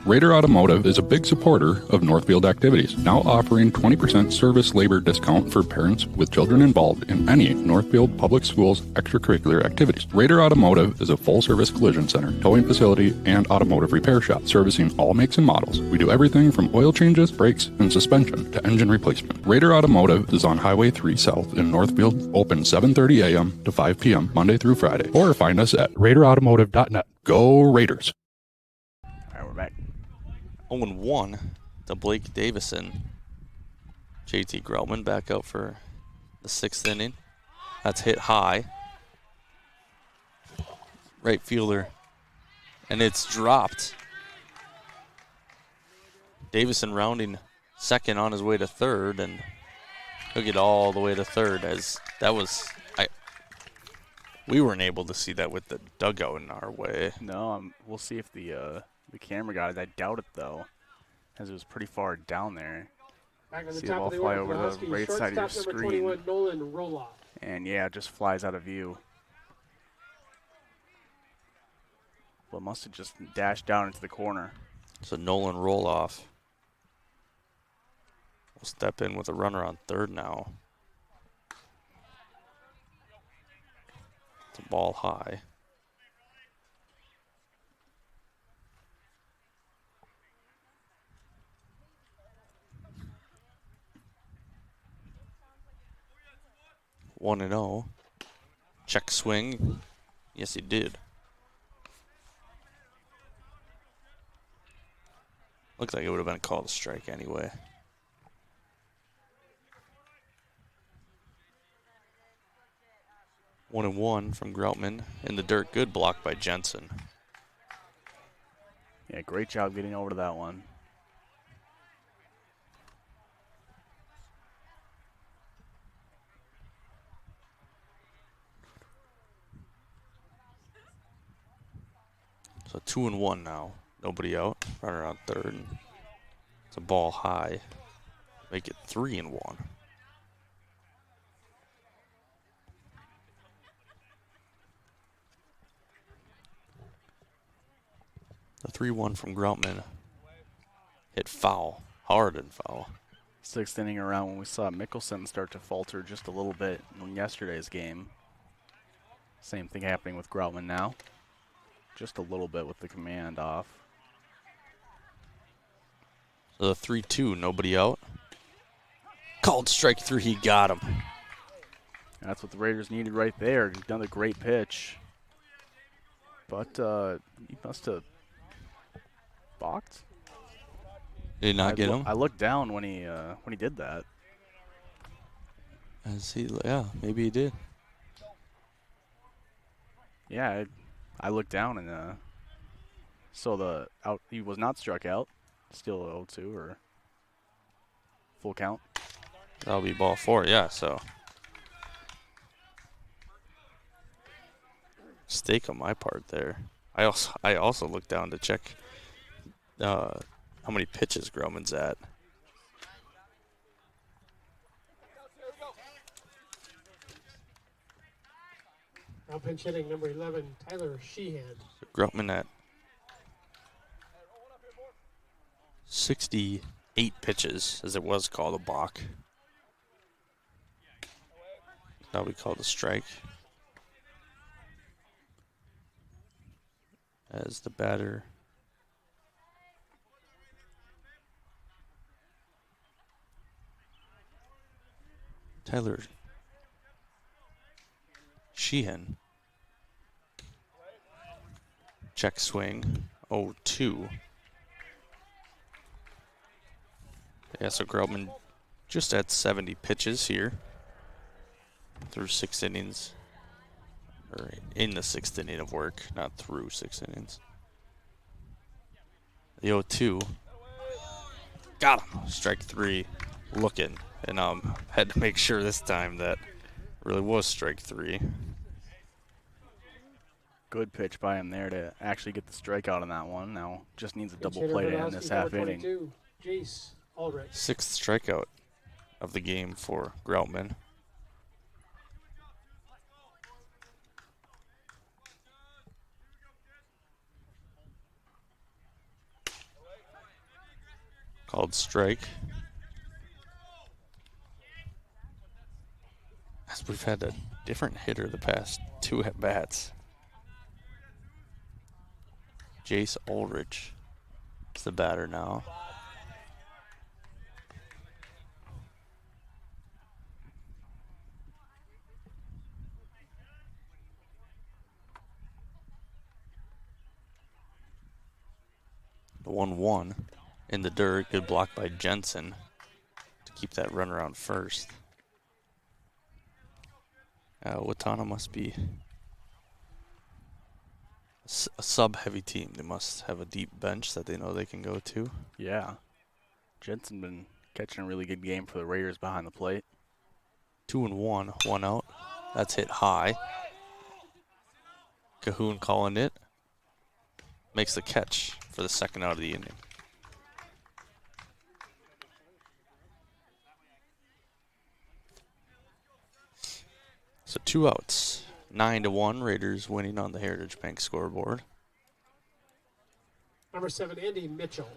[SPEAKER 2] Raider Automotive is a big supporter of Northfield activities, now offering 20% service labor discount for parents with children involved in any Northfield Public Schools extracurricular activities. Raider Automotive is a full-service collision center, towing facility, and automotive repair shop, servicing all makes and models. We do everything from oil changes, brakes, and suspension to engine replacement. Raider Automotive is on Highway 3 South in Northfield, open 7:30 a.m. to 5 p.m. Monday through Friday, or find us at raiderautomotive.net. Go Raiders!
[SPEAKER 9] All right, we're back.
[SPEAKER 8] 0-1 to Blake Davison. JT Grellman back out for the 6th inning. That's hit high. Right fielder. And it's dropped. Davison rounding second on his way to third, and he'll get all the way to third, as that was we weren't able to see that with the dugout in our way.
[SPEAKER 9] No, we'll see if the camera got it. I doubt it, though, as it was pretty far down there.
[SPEAKER 10] Back on the
[SPEAKER 9] See
[SPEAKER 10] top
[SPEAKER 9] the ball
[SPEAKER 10] of the
[SPEAKER 9] fly
[SPEAKER 10] order for
[SPEAKER 9] over
[SPEAKER 10] the
[SPEAKER 9] the
[SPEAKER 10] Huskies,
[SPEAKER 9] right side of your
[SPEAKER 10] shortstop number
[SPEAKER 9] screen.
[SPEAKER 10] 21, Nolan Roloff.
[SPEAKER 9] And, yeah, it just flies out of view. But must have just dashed down into the corner.
[SPEAKER 8] So Nolan Roloff will step in with a runner on third now. It's a ball high. One and 0. Check swing. Yes, he did. Looks like it would have been called a strike anyway. 1-1 from Groutman in the dirt. Good block by Jensen.
[SPEAKER 9] Yeah, great job getting over to that one.
[SPEAKER 8] So 2-1 now. Nobody out. Runner on third. It's a ball high. Make it 3-1. The 3-1 from Groutman. Hit foul. Hard and foul.
[SPEAKER 9] 6th inning around when we saw Mickelson start to falter just a little bit in yesterday's game. Same thing happening with Groutman now. Just a little bit with the command off.
[SPEAKER 8] So the 3-2, nobody out. Called strike 3, he got him.
[SPEAKER 9] That's what the Raiders needed right there. Another great pitch. But he must have balked.
[SPEAKER 8] Did not get him?
[SPEAKER 9] I looked down when he did that.
[SPEAKER 8] Yeah, maybe he did.
[SPEAKER 9] Yeah, I looked down and so he was not struck out. Still 0-2 or full count.
[SPEAKER 8] That'll be ball 4, yeah, so. Mistake on my part there. I also looked down to check how many pitches Groman's at.
[SPEAKER 10] Now pinch hitting number 11, Tyler Sheehan.
[SPEAKER 8] Groutman at 68 pitches, as it was called a balk. Now we call it a strike. as the batter. Tyler Sheehan. Check swing. 0-2. Yeah, so Groutman just at 70 pitches here through 6 innings. Or in the 6th inning of work, not through 6 innings. The 0-2. Got him. Strike 3. Looking. And had to make sure this time that really was strike 3.
[SPEAKER 9] Good pitch by him there to actually get the strikeout on that one. Now just needs a double play to end this half inning.
[SPEAKER 10] Jace Ulrich.
[SPEAKER 8] 6th strikeout of the game for Groutman. Called strike. As we've had a different hitter the past 2 at-bats. Jace Ulrich is the batter now. The 1-1 in the dirt. Good block by Jensen to keep that runner on first. Owatonna must be a sub-heavy team. They must have a deep bench that they know they can go to.
[SPEAKER 9] Yeah. Jensen been catching a really good game for the Raiders behind the plate.
[SPEAKER 8] 2-1, 1 out. That's hit high. Cahoon calling it. Makes the catch for the 2nd out of the inning. So 2 outs. 9-1, Raiders winning on the Heritage Bank scoreboard.
[SPEAKER 10] Number 7, Andy Mitchell.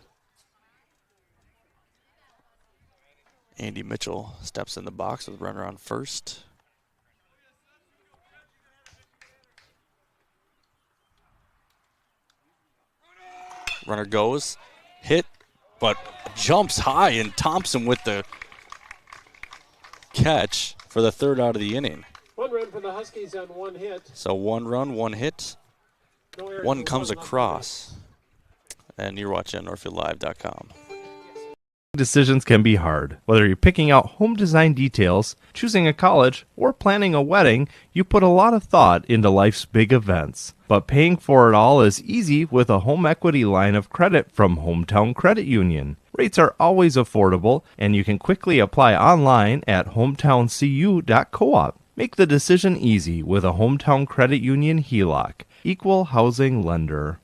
[SPEAKER 8] Andy Mitchell steps in the box with runner on first. Runner goes, hit, but jumps high, and Thompson with the catch for the 3rd out of the inning.
[SPEAKER 10] 1 run for the Huskies on 1 hit.
[SPEAKER 8] So 1 run, 1 hit.
[SPEAKER 10] No errors,
[SPEAKER 8] One
[SPEAKER 10] and
[SPEAKER 8] comes
[SPEAKER 10] 1 left
[SPEAKER 8] across. And you're watching NorthfieldLive.com.
[SPEAKER 18] Decisions can be hard. Whether you're picking out home design details, choosing a college, or planning a wedding, you put a lot of thought into life's big events. But paying for it all is easy with a home equity line of credit from Hometown Credit Union. Rates are always affordable, and you can quickly apply online at hometowncu.coop. Make the decision easy with a Hometown Credit Union HELOC. Equal housing lender.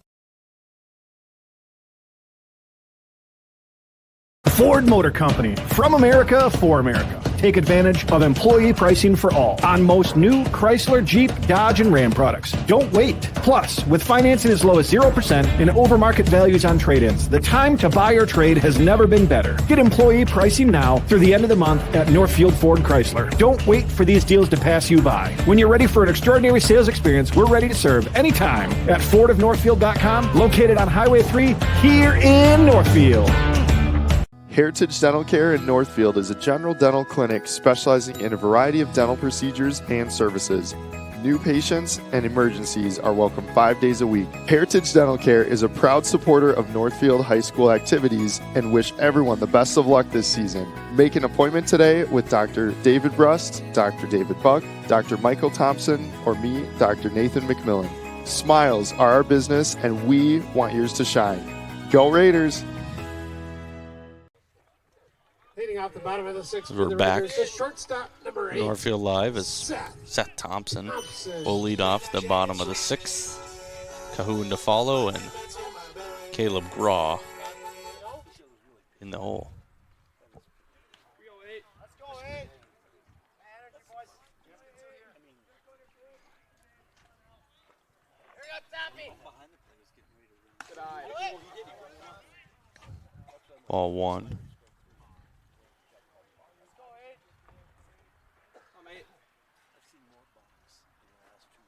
[SPEAKER 19] Ford Motor Company, from America for America. Take advantage of employee pricing for all on most new Chrysler, Jeep, Dodge, and Ram products. Don't wait. Plus, with financing as low as 0% and over-market values on trade-ins, the time to buy or trade has never been better. Get employee pricing now through the end of the month at Northfield Ford Chrysler. Don't wait for these deals to pass you by. When you're ready for an extraordinary sales experience, we're ready to serve anytime at FordofNorthfield.com, located on Highway 3 here in Northfield.
[SPEAKER 20] Heritage Dental Care in Northfield is a general dental clinic specializing in a variety of dental procedures and services. New patients and emergencies are welcome 5 days a week. Heritage Dental Care is a proud supporter of Northfield High School activities and wish everyone the best of luck this season. Make an appointment today with Dr. David Brust, Dr. David Buck, Dr. Michael Thompson, or me, Dr. Nathan McMillan. Smiles are our business, and we want yours to shine. Go Raiders!
[SPEAKER 10] Leading off the bottom of the 6th.
[SPEAKER 8] We're back.
[SPEAKER 10] The shortstop, number 8.
[SPEAKER 8] Northfield Live is Seth Thompson will lead off the bottom of the 6th. Cahoon to follow, and Caleb Graw in the hole. Ball 1.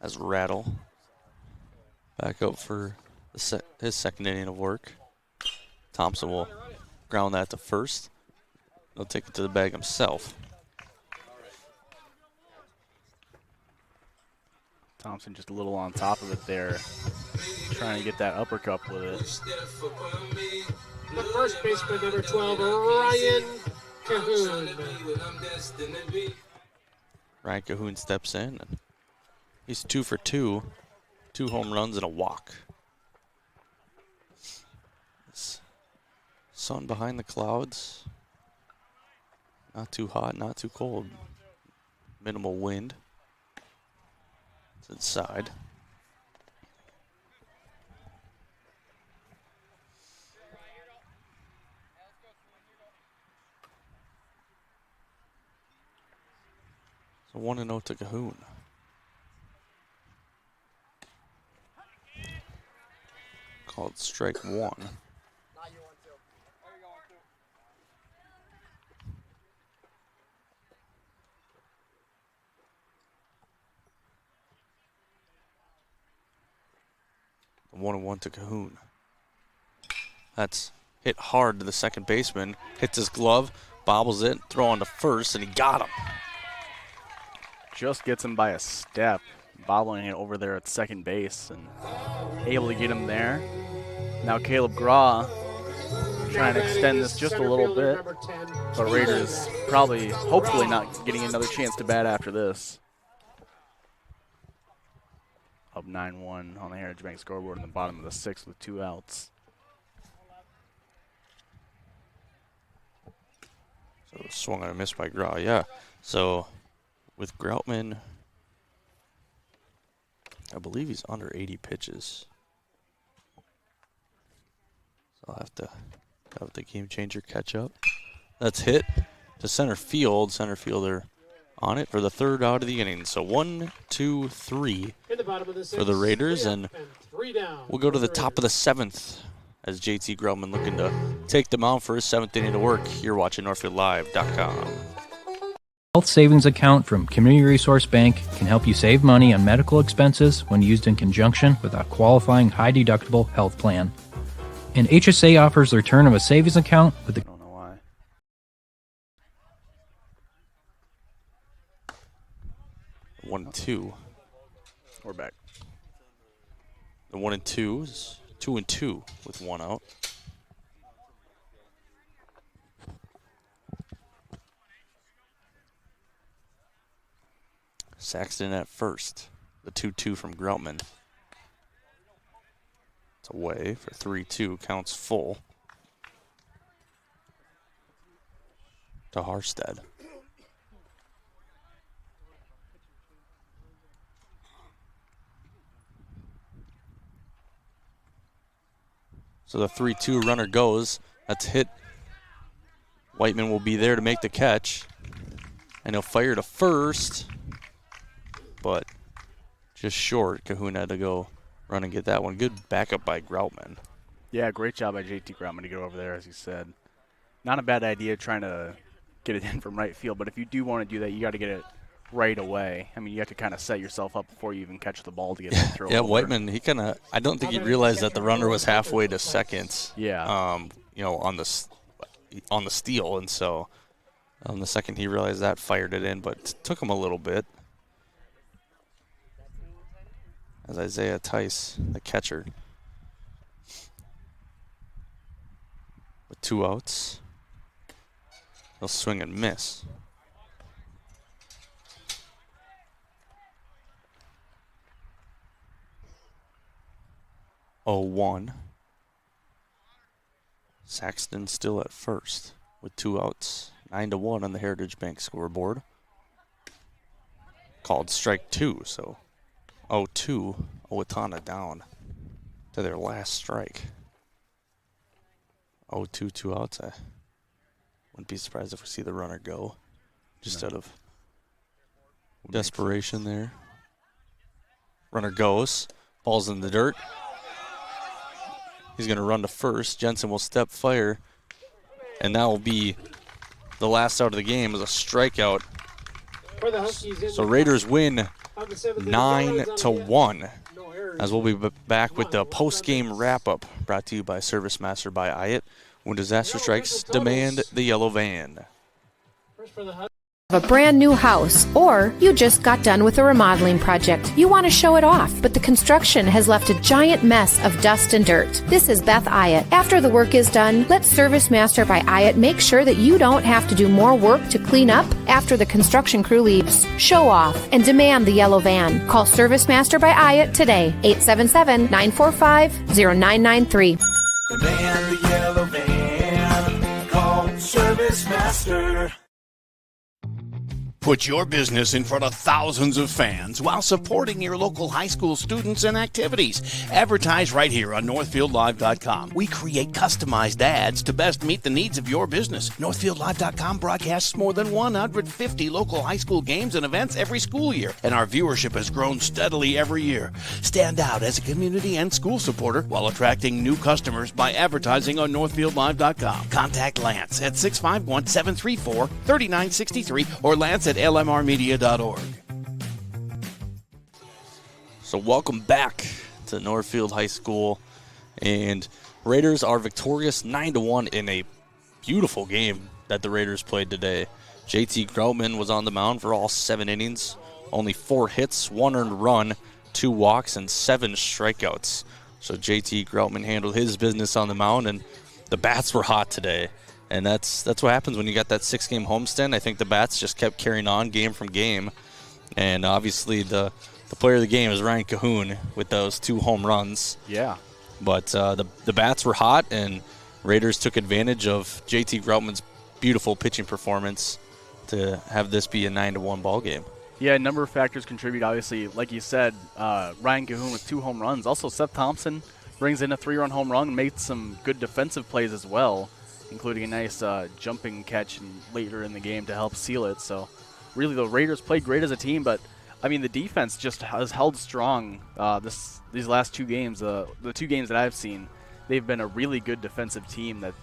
[SPEAKER 8] As Rattle back up for his second inning of work. Thompson will ground that to first. He'll take it to the bag himself.
[SPEAKER 9] Thompson just a little on top of it there, trying to get that uppercut with it.
[SPEAKER 10] The first baseman, number 12, Ryan Cahoon.
[SPEAKER 8] Ryan Cahoon steps in, and he's 2 for 2. 2 home runs and a walk. Sun behind the clouds. Not too hot, not too cold. Minimal wind. It's inside. So 1-0 to Cahoon. Called strike 1. The 1-1 to Cahoon. That's hit hard to the second baseman. Hits his glove, bobbles it, throw on to first, and he got him.
[SPEAKER 9] Just gets him by a step, bobbling it over there at second base and able to get him there. Now Caleb Graw trying to extend this just a little bit, but Raiders probably, hopefully not getting another chance to bat after this. Up 9-1 on the Heritage Bank scoreboard in the bottom of the 6th with 2 outs.
[SPEAKER 8] So swung on a miss by Graw, yeah. So with Groutman, I believe he's under 80 pitches. So I'll have to have the game changer catch up. That's hit to center field. Center fielder on it for the 3rd out of the inning. So 1, 2, 3 for the Raiders, and we'll go to the top of the 7th as JT Groutman looking to take the mound for his 7th inning of work. You're watching NorthfieldLive.com.
[SPEAKER 5] Health savings account from Community Resource Bank can help you save money on medical expenses when used in conjunction with a qualifying high-deductible health plan. And HSA offers the return of a savings account with the...
[SPEAKER 8] 1-2.
[SPEAKER 9] We're back.
[SPEAKER 8] The 1-2 is 2-2 with 1 out. Saxton at first. The 2-2 from Groutman. It's away for 3-2. Counts full to Harstead. So the 3-2 runner goes. That's hit. Whiteman will be there to make the catch. And he'll fire to first. But just short. Cahoon had to go run and get that one. Good backup by Groutman.
[SPEAKER 9] Yeah, great job by JT Groutman to get over there, as you said. Not a bad idea trying to get it in from right field, but if you do want to do that, you got to get it right away. I mean, you have to kind of set yourself up before you even catch the ball to get that throw.
[SPEAKER 8] Yeah,
[SPEAKER 9] over.
[SPEAKER 8] Whiteman, he kind of, I don't think he realized that the runner was halfway to second.
[SPEAKER 9] Yeah.
[SPEAKER 8] You know, on the steal, and so on the second he realized that, fired it in, but took him a little bit. As Isaiah Tice, the catcher, with 2 outs. He'll swing and miss. Oh, 1. Saxton still at first with 2 outs. 9-1 on the Heritage Bank scoreboard. Called strike 2, so 0-2. Owatonna down to their last strike. 0-2, 2 outs. I wouldn't be surprised if we see the runner go, just out of desperation there. Runner goes. Ball's in the dirt. He's going to run to first. Jensen will step fire. And that will be the last out of the game as a strikeout. So Raiders win 9-1. as we'll be back with the post-game wrap-up brought to you by Service Master by Hyatt. When disaster strikes, demand the yellow van.
[SPEAKER 15] A brand new house, or you just got done with a remodeling project. You want to show it off, but the construction has left a giant mess of dust and dirt. This is Beth Hyatt. After the work is done, let Service Master by Hyatt make sure that you don't have to do more work to clean up after the construction crew leaves. Show off and demand the yellow van. Call Service Master by Hyatt today, 877-945-0993.
[SPEAKER 17] Demand the yellow van. Call Service Master.
[SPEAKER 1] Put your business in front of thousands of fans while supporting your local high school students and activities. Advertise right here on NorthfieldLive.com. We create customized ads to best meet the needs of your business. NorthfieldLive.com broadcasts more than 150 local high school games and events every school year, and our viewership has grown steadily every year. Stand out as a community and school supporter while attracting new customers by advertising on NorthfieldLive.com. Contact Lance at 651-734-3963 or Lance at lmrmedia.org.
[SPEAKER 8] So welcome back to Northfield High School, and Raiders are victorious 9-1 in a beautiful game that the Raiders played today. JT Groutman was on the mound for all 7 innings, only 4 hits, 1 earned run, 2 walks, and 7 strikeouts. So JT Groutman handled his business on the mound, and the bats were hot today. And that's what happens when you got that 6-game homestand. I think the bats just kept carrying on game from game. And obviously the player of the game is Ryan Cahoon with those 2 home runs.
[SPEAKER 9] Yeah.
[SPEAKER 8] But the bats were hot, and Raiders took advantage of JT Groutman's beautiful pitching performance to have this be a 9-1 ball game.
[SPEAKER 9] Yeah, a number of factors contribute. Obviously, like you said, Ryan Cahoon with 2 home runs. Also, Seth Thompson brings in a 3-run home run and made some good defensive plays as well, including a nice jumping catch later in the game to help seal it. So really the Raiders played great as a team, but I mean the defense just has held strong these last 2 games. The 2 games that I've seen, they've been a really good defensive team that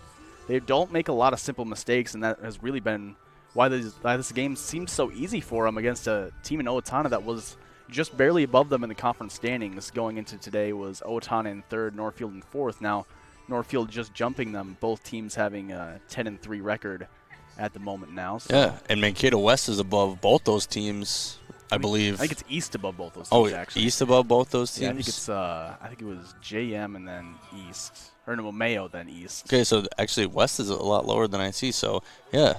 [SPEAKER 9] they don't make a lot of simple mistakes, and that has really been why this game seemed so easy for them against a team in Owatonna that was just barely above them in the conference standings. Going into today was Owatonna in 3rd, Northfield in 4th. Now Northfield just jumping them, both teams having a 10-3 record at the moment now. So.
[SPEAKER 8] Yeah, and Mankato West is above both those teams, I believe.
[SPEAKER 9] I think it's east above both those teams, actually.
[SPEAKER 8] East above both those teams?
[SPEAKER 9] Yeah, I think it was JM and then east. Or no, Mayo then east.
[SPEAKER 8] Okay, so actually West is a lot lower than I see. So, yeah,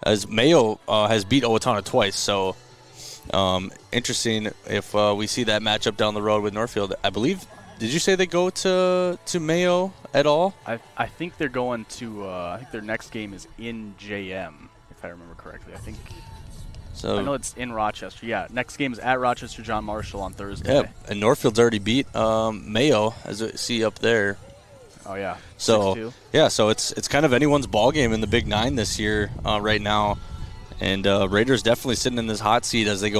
[SPEAKER 8] as Mayo has beat Owatonna twice. So, interesting if we see that matchup down the road with Northfield. I believe... Did you say they go to Mayo at all?
[SPEAKER 9] I think they're going to. I think their next game is in JM, if I remember correctly. I think. So I know it's in Rochester. Yeah, next game is at Rochester John Marshall on Thursday.
[SPEAKER 8] Yeah, and Northfield's already beat Mayo, as we see up there.
[SPEAKER 9] Oh yeah.
[SPEAKER 8] So
[SPEAKER 9] 6-2.
[SPEAKER 8] yeah, so it's kind of anyone's ball game in the Big 9 this year right now, and Raiders definitely sitting in this hot seat as they go